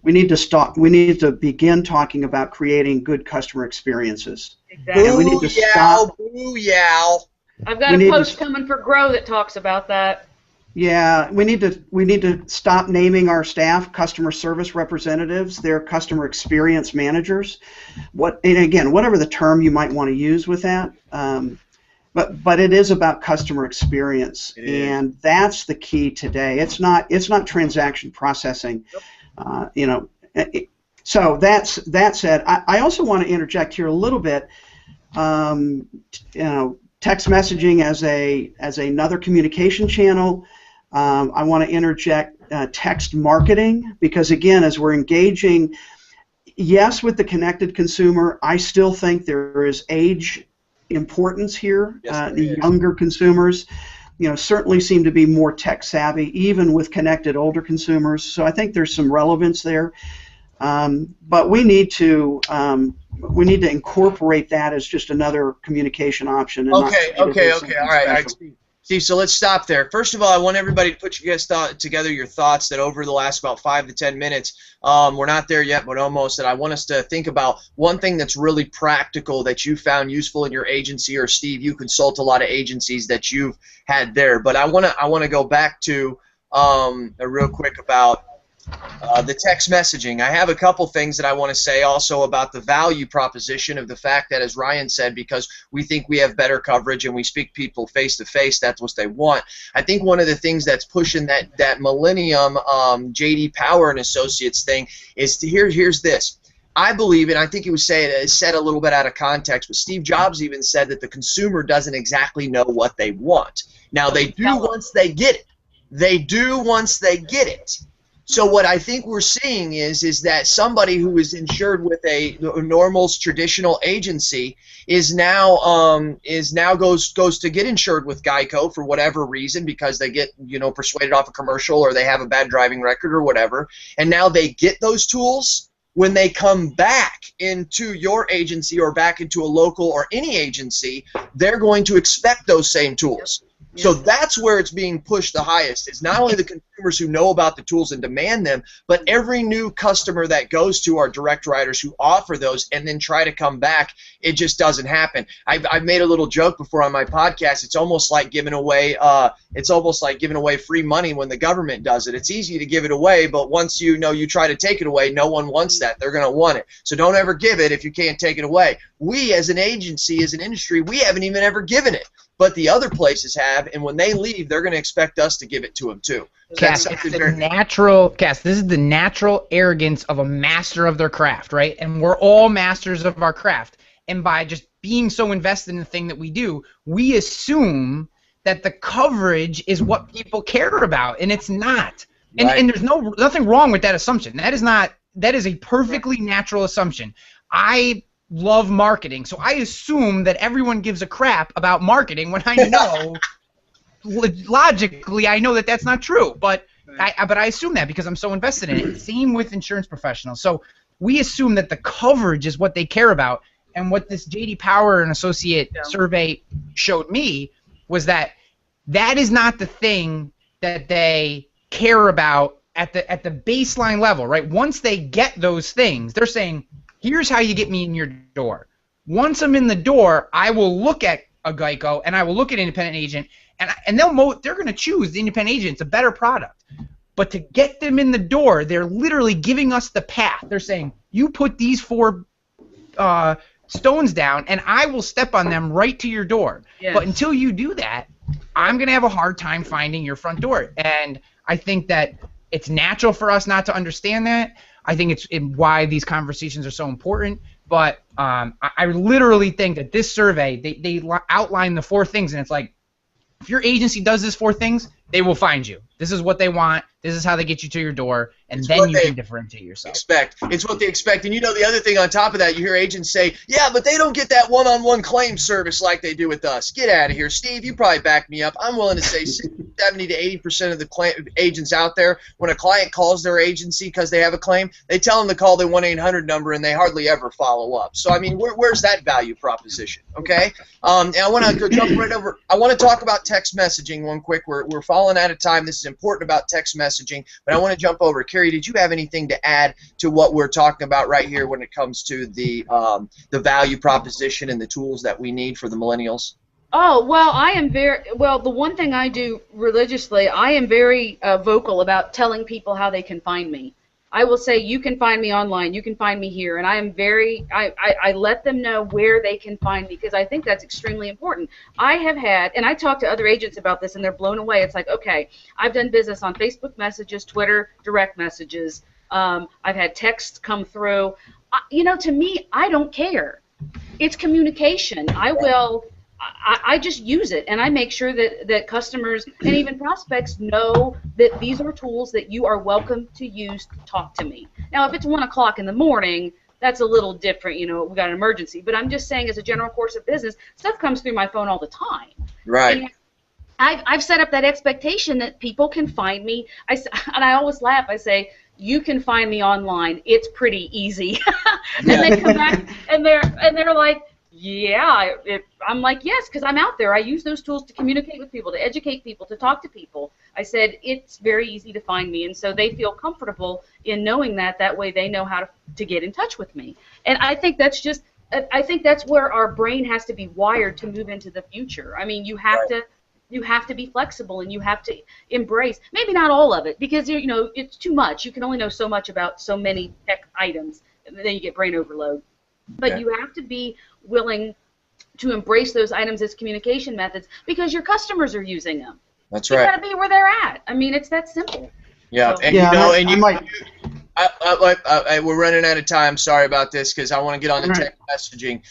We need to begin talking about creating good customer experiences. Exactly. And we need to stop. Booyah. I've got a post coming for Grow that talks about that. Yeah, we need to stop naming our staff customer service representatives. They're customer experience managers. And again, whatever the term you might want to use with that, but it is about customer experience, and that's the key today. It's not transaction processing. So that said, I also want to interject here a little bit. Text messaging as another communication channel. I want to interject text marketing, because again, as we're engaging, yes, with the connected consumer, I still think there is age importance here. Yes, the younger consumers, certainly seem to be more tech savvy, even with connected older consumers. So I think there's some relevance there. But we need to incorporate that as just another communication option. And Okay. All right. Steve, so let's stop there. First of all, I want everybody to put together your thoughts that over the last about 5 to 10 minutes, we're not there yet, but almost, and I want us to think about one thing that's really practical that you found useful in your agency, or Steve, you consult a lot of agencies that you've had there. But I want to go back to real quick about the text messaging. I have a couple things that I want to say also about the value proposition of the fact that, as Ryan said, because we think we have better coverage and we speak people face to face, that's what they want. I think one of the things that's pushing that millennium J.D. Power and Associates thing is here's this. I believe, and I think it was said a little bit out of context, but Steve Jobs even said that the consumer doesn't exactly know what they want. Now, they do once they get it. They do once they get it. So what I think we're seeing is that somebody who is insured with a normal traditional agency is now goes to get insured with Geico for whatever reason, because they get persuaded off a commercial, or they have a bad driving record or whatever, and now they get those tools. When they come back into your agency or back into a local or any agency, they're going to expect those same tools. So that's where it's being pushed the highest. It's not only the consumers who know about the tools and demand them, but every new customer that goes to our direct writers who offer those and then try to come back, it just doesn't happen. I've made a little joke before on my podcast. It's almost like giving away free money when the government does it. It's easy to give it away, but once you try to take it away, no one wants that. They're going to want it. So don't ever give it if you can't take it away. We as an agency, as an industry, we haven't even ever given it. But the other places have, and when they leave, they're going to expect us to give it to them too. Cass, this is the natural arrogance of a master of their craft, right? And we're all masters of our craft. And by just being so invested in the thing that we do, we assume that the coverage is what people care about, and it's not. And, Right. and there's nothing wrong with that assumption. That is a perfectly natural assumption. I love marketing, so I assume that everyone gives a crap about marketing when I know logically I know that that's not true, but I assume that because I'm so invested in it. Same with insurance professionals. So we assume that the coverage is what they care about, and what this J.D. Power and Associate survey showed me was that that is not the thing that they care about at the baseline level, right? Once they get those things, they're saying, here's how you get me in your door. Once I'm in the door, I will look at a Geico and I will look at an independent agent, and they're going to choose the independent agent. It's a better product. But to get them in the door, they're literally giving us the path. They're saying, you put these 4 stones down, and I will step on them right to your door. Yes. But until you do that, I'm going to have a hard time finding your front door. And I think that it's natural for us not to understand that. I think it's why these conversations are so important. But I literally think that this survey, they outline the 4 things, and it's like, if your agency does these 4 things, they will find you. This is what they want. This is how they get you to your door, and then you can differentiate yourself. It's what they expect. And the other thing on top of that, you hear agents say, yeah, but they don't get that one-on-one claim service like they do with us. Get out of here. Steve, you probably back me up. I'm willing to say 70 to 80% of the agents out there, when a client calls their agency because they have a claim, they tell them to call their 1-800 number, and they hardly ever follow up. So, I mean, where's that value proposition, okay? And I want to jump right over. I want to talk about text messaging one quick. We're falling out of time. This is important about text messaging, but I want to jump over. Carrie, did you have anything to add to what we're talking about right here when it comes to the value proposition and the tools that we need for the millennials? Oh, well, the one thing I do religiously, I am very vocal about telling people how they can find me. I will say, you can find me online, you can find me here, and I let them know where they can find me, because I think that's extremely important. I have had, and I talk to other agents about this, and they're blown away. It's like, okay, I've done business on Facebook messages, Twitter, direct messages. I've had texts come through. To me, I don't care. It's communication. I just use it, and I make sure that customers and even prospects know that these are tools that you are welcome to use to talk to me. Now, if it's 1 o'clock in the morning, that's a little different. We got an emergency. But I'm just saying, as a general course of business, stuff comes through my phone all the time. Right. And I've set up that expectation that people can find me. And I always laugh. I say, you can find me online. It's pretty easy. And they come back, and they're like, yeah, I'm like, yes, because I'm out there. I use those tools to communicate with people, to educate people, to talk to people. I said, it's very easy to find me, and so they feel comfortable in knowing that. That way they know how to get in touch with me. And I think that's where our brain has to be wired to move into the future. I mean, you have to be flexible, and you have to embrace, maybe not all of it, because it's too much. You can only know so much about so many tech items, and then you get brain overload. But you have to be willing to embrace those items as communication methods, because your customers are using them. That's right. You got to be where they're at. I mean, it's that simple. Yeah, So. We're running out of time. Sorry about this, because I want to get on the text messaging.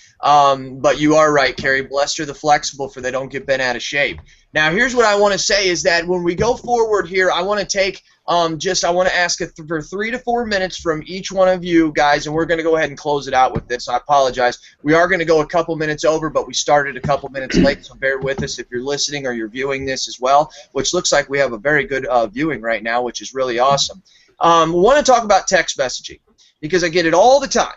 But you are right, Carrie. Blessed are the flexible, for they don't get bent out of shape. Now, here's what I want to say is that when we go forward here, I want to take I want to ask for 3 to 4 minutes from each one of you guys, and we're going to go ahead and close it out with this. I apologize. We are going to go a couple minutes over, but we started a couple minutes late, so bear with us if you're listening or you're viewing this as well, which looks like we have a very good viewing right now, which is really awesome. We want to talk about text messaging, because I get it all the time.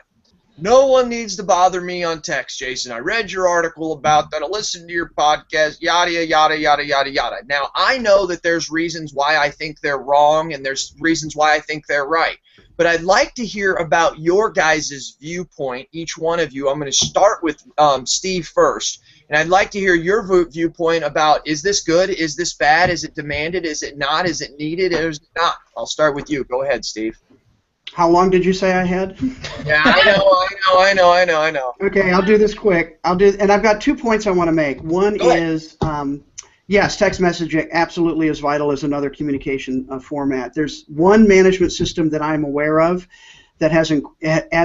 No one needs to bother me on text, Jason. I read your article about that. I listened to your podcast, yada, yada, yada, yada, yada. Now, I know that there's reasons why I think they're wrong, and there's reasons why I think they're right. But I'd like to hear about your guys' viewpoint, each one of you. I'm going to start with Steve first. And I'd like to hear your viewpoint about, is this good? Is this bad? Is it demanded? Is it not? Is it needed? Or is it not? I'll start with you. Go ahead, Steve. How long did you say I had? Yeah, I know. Okay, I'll do this quick. And I've got 2 points I want to make. One is, yes, text messaging absolutely is vital as another communication format. There's one management system that I'm aware of that has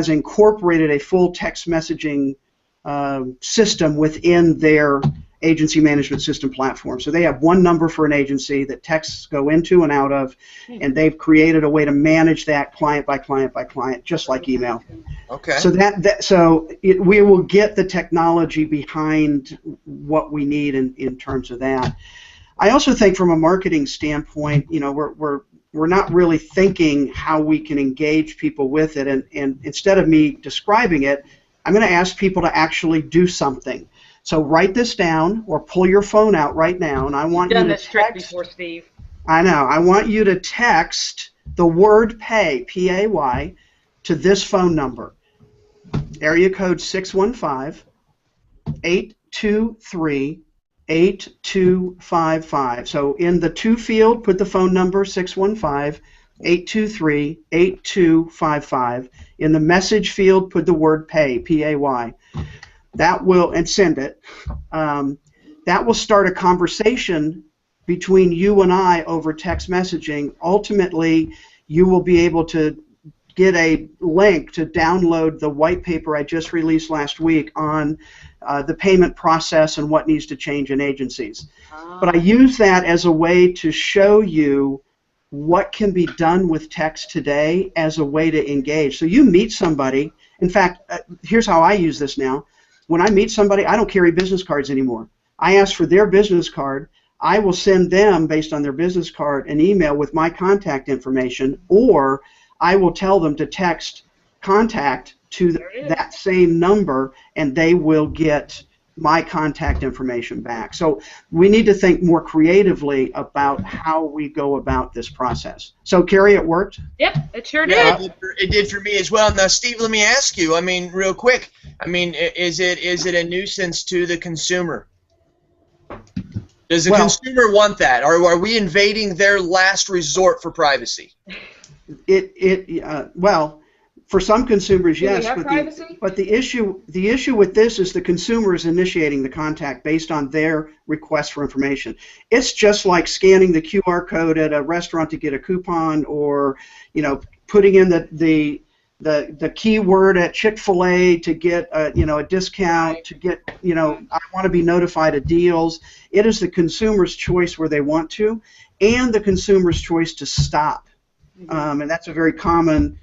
incorporated a full text messaging system within their agency management system platform. So they have one number for an agency that texts go into and out of, and they've created a way to manage that client by client by client, just like email. Okay. So we will get the technology behind what we need in terms of that. I also think from a marketing standpoint, we're not really thinking how we can engage people with it, and instead of me describing it, I'm going to ask people to actually do something. So write this down or pull your phone out right now, and I want you Done to this trick text. before, Steve. I know. I want you to text the word pay, P-A-Y, to this phone number. Area code 615-823-8255. So in the to field, put the phone number 615-823-8255. In the message field, put the word pay, P-A-Y. That will, and send it. That will start a conversation between you and I over text messaging. Ultimately, you will be able to get a link to download the white paper I just released last week on the payment process and what needs to change in agencies. But I use that as a way to show you what can be done with text today as a way to engage. So you meet somebody. In fact, here's how I use this now. When I meet somebody, I don't carry business cards anymore. I ask for their business card. I will send them, based on their business card, an email with my contact information, or I will tell them to text contact to that same number, and they will get my contact information back. So we need to think more creatively about how we go about this process. So, Carrie, it worked? Yep, it sure did. Yeah, it did for me as well. Now, Steve, let me ask you, I mean, real quick, I mean, is it a nuisance to the consumer? Does the consumer want that? Or are we invading their last resort for privacy? Well, for some consumers, yes, but the issue with this is the consumer is initiating the contact based on their request for information. It's just like scanning the QR code at a restaurant to get a coupon, or putting in the keyword at Chick-fil-A to get a discount, to get I want to be notified of deals. It is the consumer's choice where they want to, and the consumer's choice to stop. And that's a very common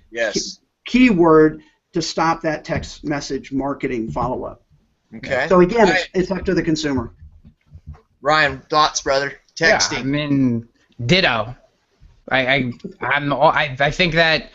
keyword to stop that text message marketing follow-up. Okay. So again, it's up to the consumer. Ryan, thoughts, brother? Texting. Yeah, I mean, ditto. I think that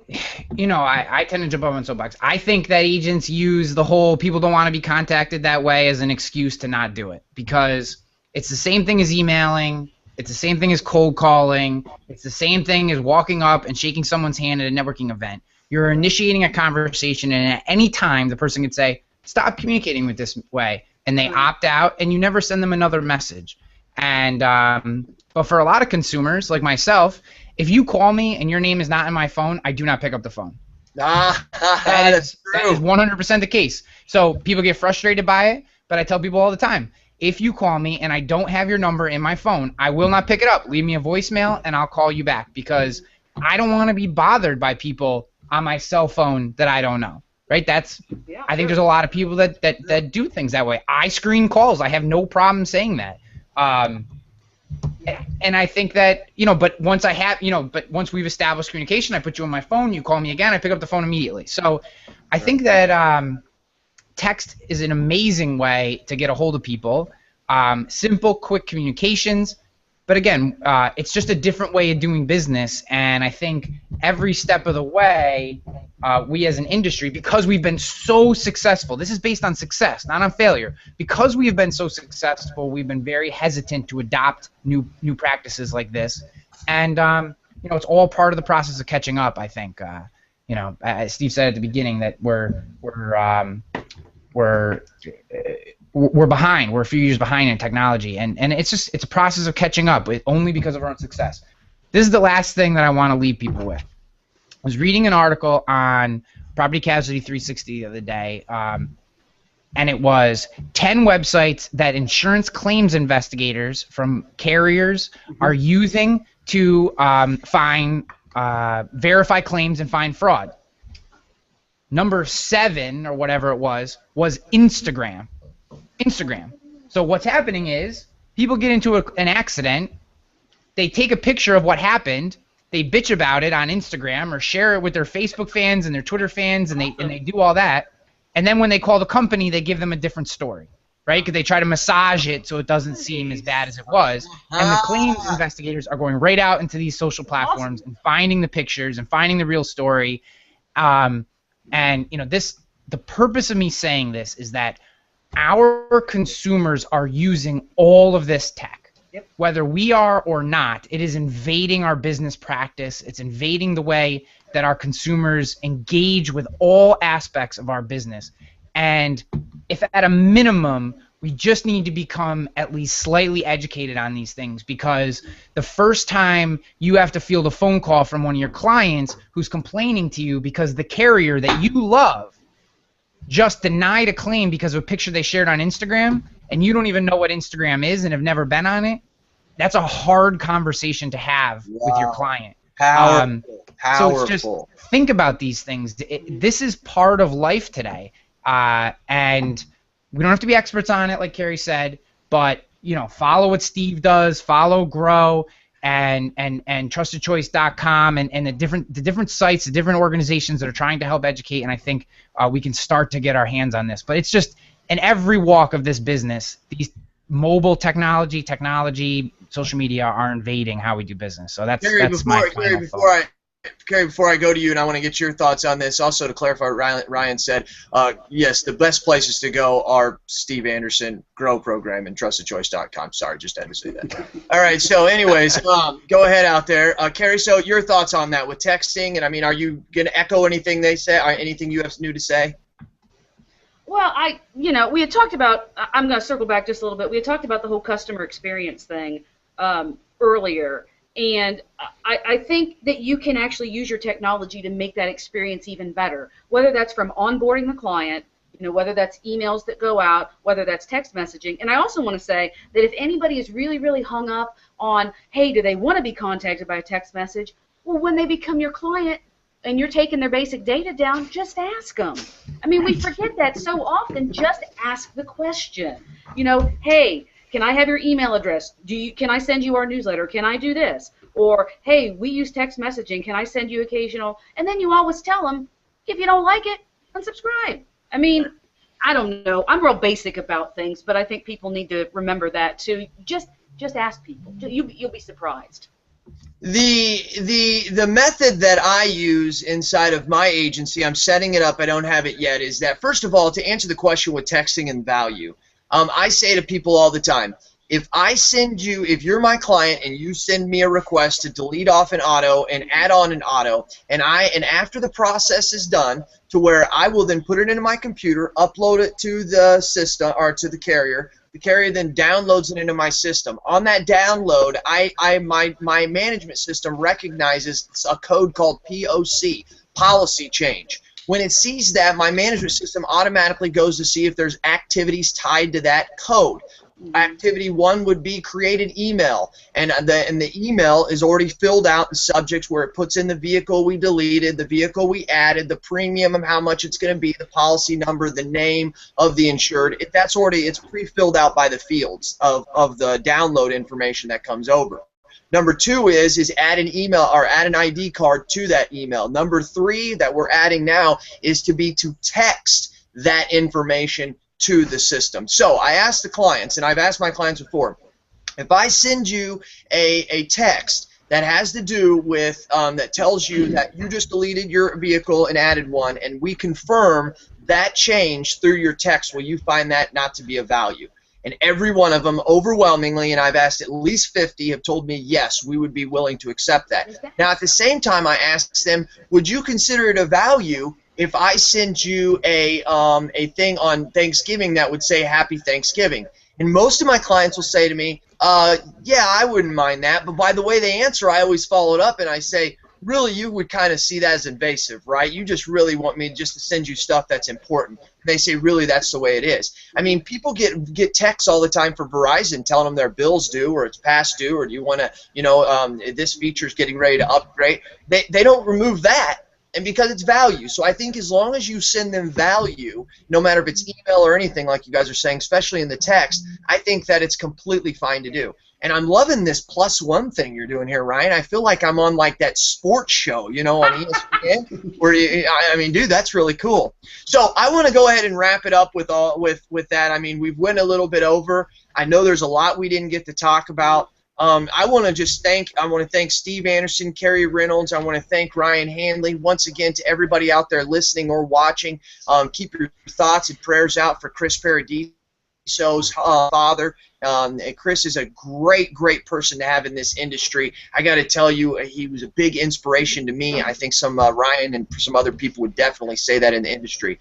I tend to jump up on soapbox. I think that agents use the whole people don't want to be contacted that way as an excuse to not do it, because it's the same thing as emailing. It's the same thing as cold calling. It's the same thing as walking up and shaking someone's hand at a networking event. You're initiating a conversation, and at any time the person could say, stop communicating with this way, and they opt out, and you never send them another message. And but for a lot of consumers, like myself, if you call me and your name is not in my phone, I do not pick up the phone. That is 100% the case. So people get frustrated by it, but I tell people all the time, if you call me and I don't have your number in my phone, I will not pick it up. Leave me a voicemail and I'll call you back, because I don't want to be bothered by people on my cell phone that I don't know. Right? I think there's a lot of people that do things that way. I screen calls. I have no problem saying that. And I think that, but once once we've established communication, I put you on my phone, you call me again, I pick up the phone immediately. So I think that text is an amazing way to get a hold of people. Simple, quick communications. But again, it's just a different way of doing business, and I think every step of the way, we as an industry, because we've been so successful, this is based on success, not on failure. Because we have been so successful, we've been very hesitant to adopt new practices like this, and it's all part of the process of catching up. I think, as Steve said at the beginning, that we're behind. We're a few years behind in technology, and it's a process of catching up, only because of our own success. This is the last thing that I want to leave people with. I was reading an article on Property Casualty 360 the other day, and it was 10 websites that insurance claims investigators from carriers are using to verify claims and find fraud. Number 7 or whatever it was Instagram. So what's happening is people get into an accident, they take a picture of what happened, they bitch about it on Instagram or share it with their Facebook fans and their Twitter fans, and they do all that, and then when they call the company, they give them a different story, right? Because they try to massage it so it doesn't seem as bad as it was. And the claims investigators are going right out into these social platforms and finding the pictures and finding the real story. And this the purpose of me saying this is that our consumers are using all of this tech. Yep. Whether we are or not, it is invading our business practice. It's invading the way that our consumers engage with all aspects of our business. And if at a minimum, we just need to become at least slightly educated on these things, because the first time you have to field a phone call from one of your clients who's complaining to you because the carrier that you love just denied a claim because of a picture they shared on Instagram, and you don't even know what Instagram is and have never been on it, that's a hard conversation to have with your client. Powerful. So it's just, think about these things. This is part of life today, and we don't have to be experts on it, like Carrie said, but follow what Steve does, follow Grow, and trustedchoice.com, and the different sites, the different organizations that are trying to help educate. And I think we can start to get our hands on this. But it's just, in every walk of this business, these mobile technology, social media are invading how we do business. So that's my final thought. Carrie, before I go to you, and I want to get your thoughts on this, also to clarify what Ryan said, yes, the best places to go are Steve Anderson, Grow Program, and TrustedChoice.com. Sorry, just had to say that. All right, so anyways, go ahead out there. Carrie, so your thoughts on that with texting, and I mean, are you going to echo anything they say, or anything you have new to say? Well, we had talked about, I'm going to circle back just a little bit, we had talked about the whole customer experience thing earlier. And I think that you can actually use your technology to make that experience even better, whether that's from onboarding the client, whether that's emails that go out, whether that's text messaging. And I also want to say that if anybody is really, really hung up on, hey, do they want to be contacted by a text message? Well, when they become your client and you're taking their basic data down, just ask them. I mean, we forget that so often. Just ask the question. Hey, can I have your email address? Can I send you our newsletter? Can I do this? Or, hey, we use text messaging. Can I send you occasional? And then you always tell them, if you don't like it, unsubscribe. I mean, I don't know. I'm real basic about things, but I think people need to remember that too. Just ask people. You'll be surprised. The method that I use inside of my agency, I'm setting it up, I don't have it yet, is that, first of all, to answer the question with texting and value, I say to people all the time, if you're my client and you send me a request to delete off an auto and add on an auto, and after the process is done, to where I will then put it into my computer, upload it to the system or to the carrier then downloads it into my system. On that download, my management system recognizes a code called POC, policy change. When it sees that, my management system automatically goes to see if there's activities tied to that code. Activity 1 would be create an email, and the email is already filled out the subjects where it puts in the vehicle we deleted, the vehicle we added, the premium and how much it's going to be, the policy number, the name of the insured. It's pre-filled out by the fields of the download information that comes over. Number 2 is add an email or add an ID card to that email. Number 3 that we're adding now is to text that information to the system. So I ask the clients, and I've asked my clients before, if I send you a text that has to do with, that tells you that you just deleted your vehicle and added one, and we confirm that change through your text, will you find that not to be of value? And every one of them, overwhelmingly, and I've asked at least 50, have told me, yes, we would be willing to accept that. Now, at the same time, I asked them, would you consider it a value if I send you a thing on Thanksgiving that would say Happy Thanksgiving? And most of my clients will say to me, yeah, I wouldn't mind that. But by the way they answer, I always follow it up, and I say, really, you would kind of see that as invasive, right? You just really want me just to send you stuff that's important. And they say, really, that's the way it is. I mean, people get texts all the time from Verizon telling them their bill's due or it's past due, or do you want to, this feature's getting ready to upgrade. They don't remove that, and because it's value. So I think as long as you send them value, no matter if it's email or anything like you guys are saying, especially in the text, I think that it's completely fine to do. And I'm loving this +1 thing you're doing here, Ryan. I feel like I'm on like that sports show, on ESPN. Where I mean, dude, that's really cool. So I want to go ahead and wrap it up with that. I mean, we've went a little bit over. I know there's a lot we didn't get to talk about, I want to thank Steve Anderson, Kerry Reynolds. I want to thank Ryan Hanley. Once again, to everybody out there listening or watching, keep your thoughts and prayers out for Chris Paradiso's father. Chris is a great person to have in this industry. I got to tell you, he was a big inspiration to me. I think some Ryan and some other people would definitely say that in the industry.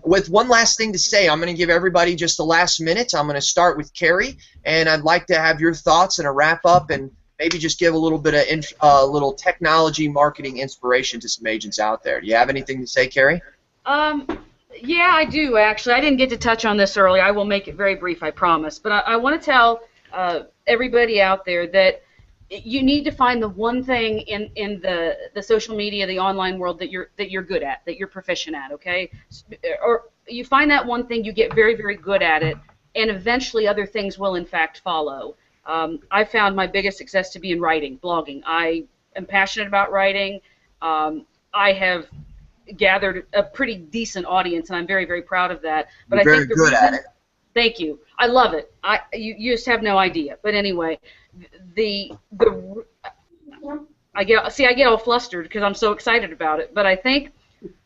With one last thing to say, I'm going to give everybody just the last minute. I'm going to start with Kerry, and I'd like to have your thoughts and a wrap-up, and maybe just give a little bit of little technology marketing inspiration to some agents out there. Do you have anything to say, Kerry? Yeah, I do, actually. I didn't get to touch on this earlier. I will make it very brief, I promise. But I want to tell everybody out there that you need to find the one thing in the social media, the online world that you're good at, that you're proficient at, okay? Or you find that one thing, you get very good at it, and eventually other things will in fact follow. I found my biggest success to be in writing, blogging. I am passionate about writing. I have gathered a pretty decent audience, and I'm very proud of that. But You're I think very good at it. Thank you. I love it. You just have no idea. But anyway, I get all flustered because I'm so excited about it. But I think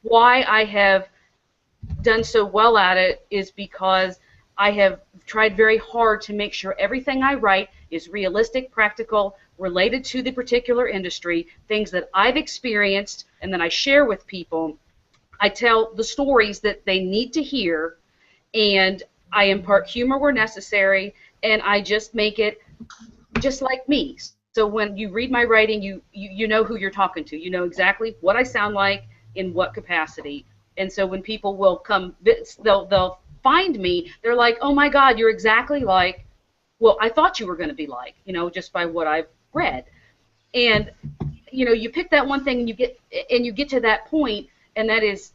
why I have done so well at it is because I have tried very hard to make sure everything I write is realistic, practical, related to the particular industry, things that I've experienced, and then I share with people. I tell the stories that they need to hear, and I impart humor where necessary, and I just make it just like me. So when you read my writing, you know who you're talking to. You know exactly what I sound like in what capacity. And so when people will come, they'll find me, they're like, oh my God, you're exactly like, well, I thought you were going to be like, just by what I've read. And you pick that one thing and you get to that point, and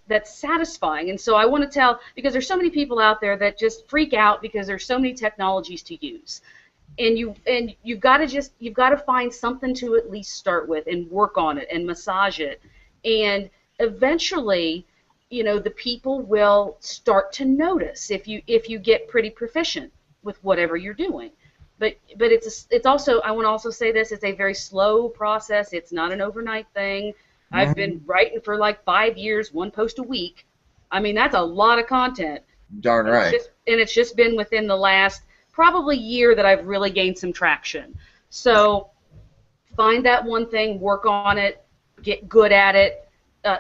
that's satisfying. And so I want to tell, because there's so many people out there that just freak out because there's so many technologies to use. And you've got to find something to at least start with and work on it and massage it. And eventually, the people will start to notice if you get pretty proficient with whatever you're doing. But it's also, I want to also say this, it's a very slow process. It's not an overnight thing. I've been writing for like 5 years, one post a week. I mean, that's a lot of content. Darn right. And it's just been within the last probably year that I've really gained some traction. So find that one thing, work on it, get good at it,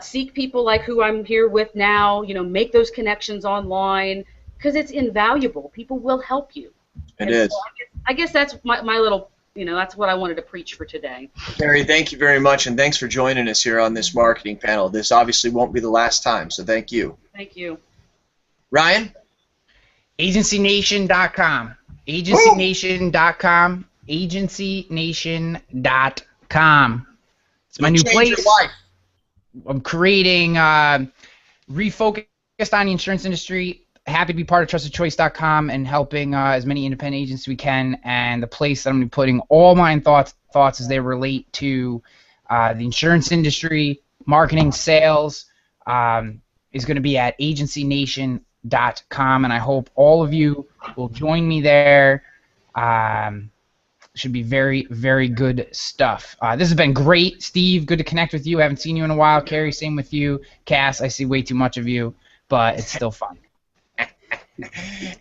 seek people like who I'm here with now, make those connections online, because it's invaluable. People will help you. It is. So I guess that's my little, that's what I wanted to preach for today. Kerry, thank you very much, and thanks for joining us here on this marketing panel. This obviously won't be the last time, so thank you. Thank you. Ryan? AgencyNation.com. AgencyNation.com. AgencyNation.com. It's my new place. Your life. I'm creating refocused on the insurance industry. Happy to be part of TrustedChoice.com and helping as many independent agents as we can. And the place that I'm going to be putting all my thoughts as they relate to the insurance industry, marketing, sales, is going to be at AgencyNation.com. And I hope all of you will join me there. Should be very good stuff. This has been great. Steve, good to connect with you. I haven't seen you in a while. Kerry, same with you. Cass, I see way too much of you, but it's still fun.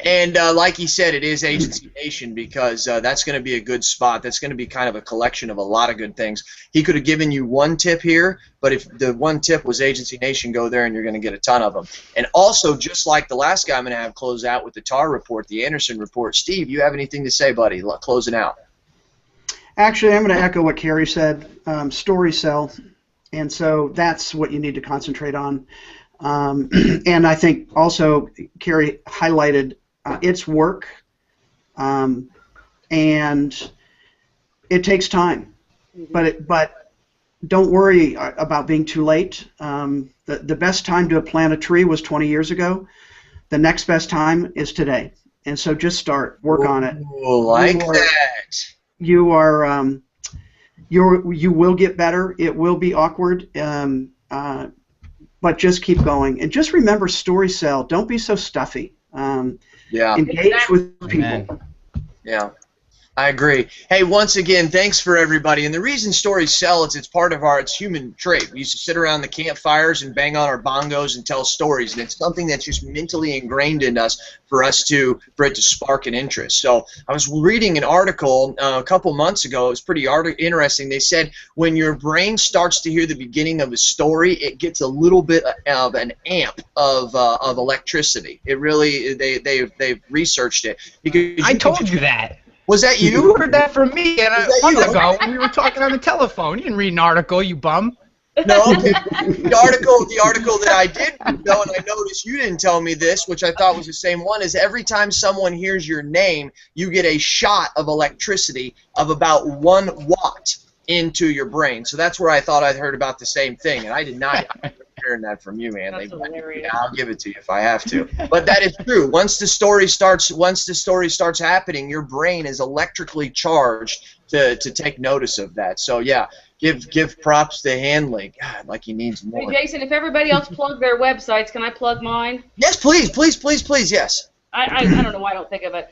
And like he said, it is Agency Nation, because that's going to be a good spot. That's going to be kind of a collection of a lot of good things. He could have given you one tip here, but if the one tip was Agency Nation, go there and you're going to get a ton of them. And also, just like the last guy I'm going to have close out with the TAR report, the Anderson report, Steve, you have anything to say, buddy, closing out? Actually, I'm going to echo what Kerry said. Story sell, and so that's what you need to concentrate on. And I think also Kerry highlighted its work, and it takes time. But don't worry about being too late. The best time to plant a tree was 20 years ago. The next best time is today. And so just start, work on it. Like that. You will get better. It will be awkward. But just keep going, and just remember, story sell. Don't be so stuffy. Yeah. Engage with people. Amen. Yeah. I agree. Hey, once again, thanks for everybody. And the reason stories sell is it's part of it's human trait. We used to sit around the campfires and bang on our bongos and tell stories, and it's something that's just mentally ingrained in us for it to spark an interest. So I was reading an article a couple months ago. It was pretty interesting. They said when your brain starts to hear the beginning of a story, it gets a little bit of an amp of electricity. It really they've researched it because I told you that. Was that you? You heard that from me a month you? ago when we were talking on the telephone. You didn't read an article, you bum. No, okay. The article that I did know, and I noticed you didn't tell me this, which I thought was the same one, is every time someone hears your name, you get a shot of electricity of about 1 watt into your brain. So that's where I thought I'd heard about the same thing, and I did not. I'm hearing that from you, man. That's hilarious. I'll give it to you if I have to. But that is true. Once the story starts happening, your brain is electrically charged to take notice of that. So yeah, give props to Hanley. God, like he needs more. Hey, Jason, if everybody else plugged their websites, can I plug mine? Yes, please, yes. I don't know why I don't think of it.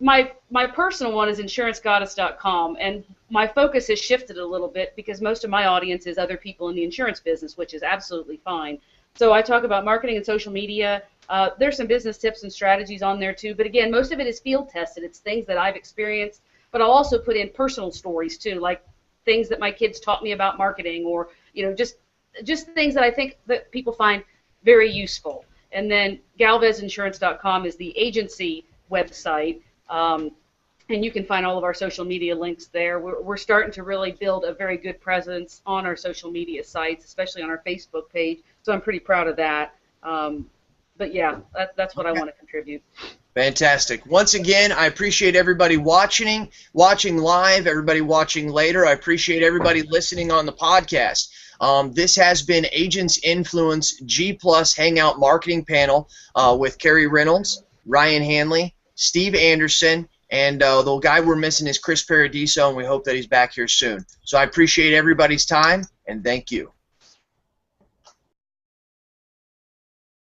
My personal one is insurancegoddess.com, and my focus has shifted a little bit because most of my audience is other people in the insurance business, which is absolutely fine. So I talk about marketing and social media. There's some business tips and strategies on there too, but again, most of it is field tested. It's things that I've experienced, but I'll also put in personal stories too, like things that my kids taught me about marketing, or just things that I think that people find very useful. And then galvezinsurance.com is the agency website. And you can find all of our social media links there. We're starting to really build a very good presence on our social media sites, especially on our Facebook page. So I'm pretty proud of that. But yeah, that's what I want to contribute. Fantastic. Once again, I appreciate everybody watching live, everybody watching later. I appreciate everybody listening on the podcast. This has been Agents Influence G+ Hangout Marketing Panel with Kerry Reynolds, Ryan Hanley, Steve Anderson, and the guy we're missing is Chris Paradiso, and we hope that he's back here soon. So I appreciate everybody's time, and thank you.